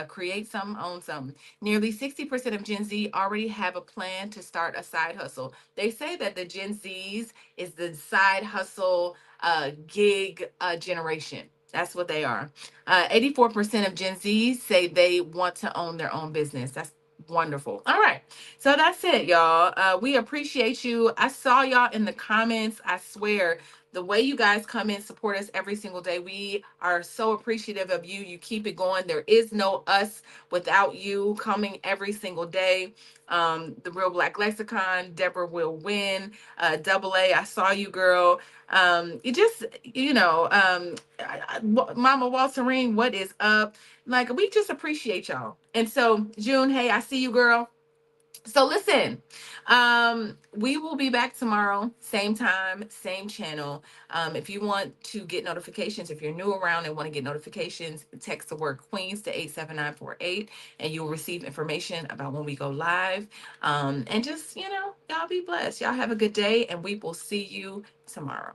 Create some, own some. Nearly 60% of Gen Z already have a plan to start a side hustle. They say that the Gen Zs is the side hustle gig generation. That's what they are. 84% of Gen Zs say they want to own their own business. That's wonderful. All right. So that's it, y'all. We appreciate you. I saw y'all in the comments. I swear, the way you guys come in, support us every single day. We are so appreciative of you. You keep it going. There is no us without you coming every single day. The Real Black Lexicon, Deborah will win. Double A, I saw you, girl. You just, Mama Walterine, what is up? Like, we just appreciate y'all. And so, June, hey, I see you, girl. So listen, we will be back tomorrow, same time, same channel. If you want to get notifications, if you're new around and want to get notifications, text the word Queens to 87948 and you'll receive information about when we go live. And just, y'all be blessed. Y'all have a good day and we will see you tomorrow.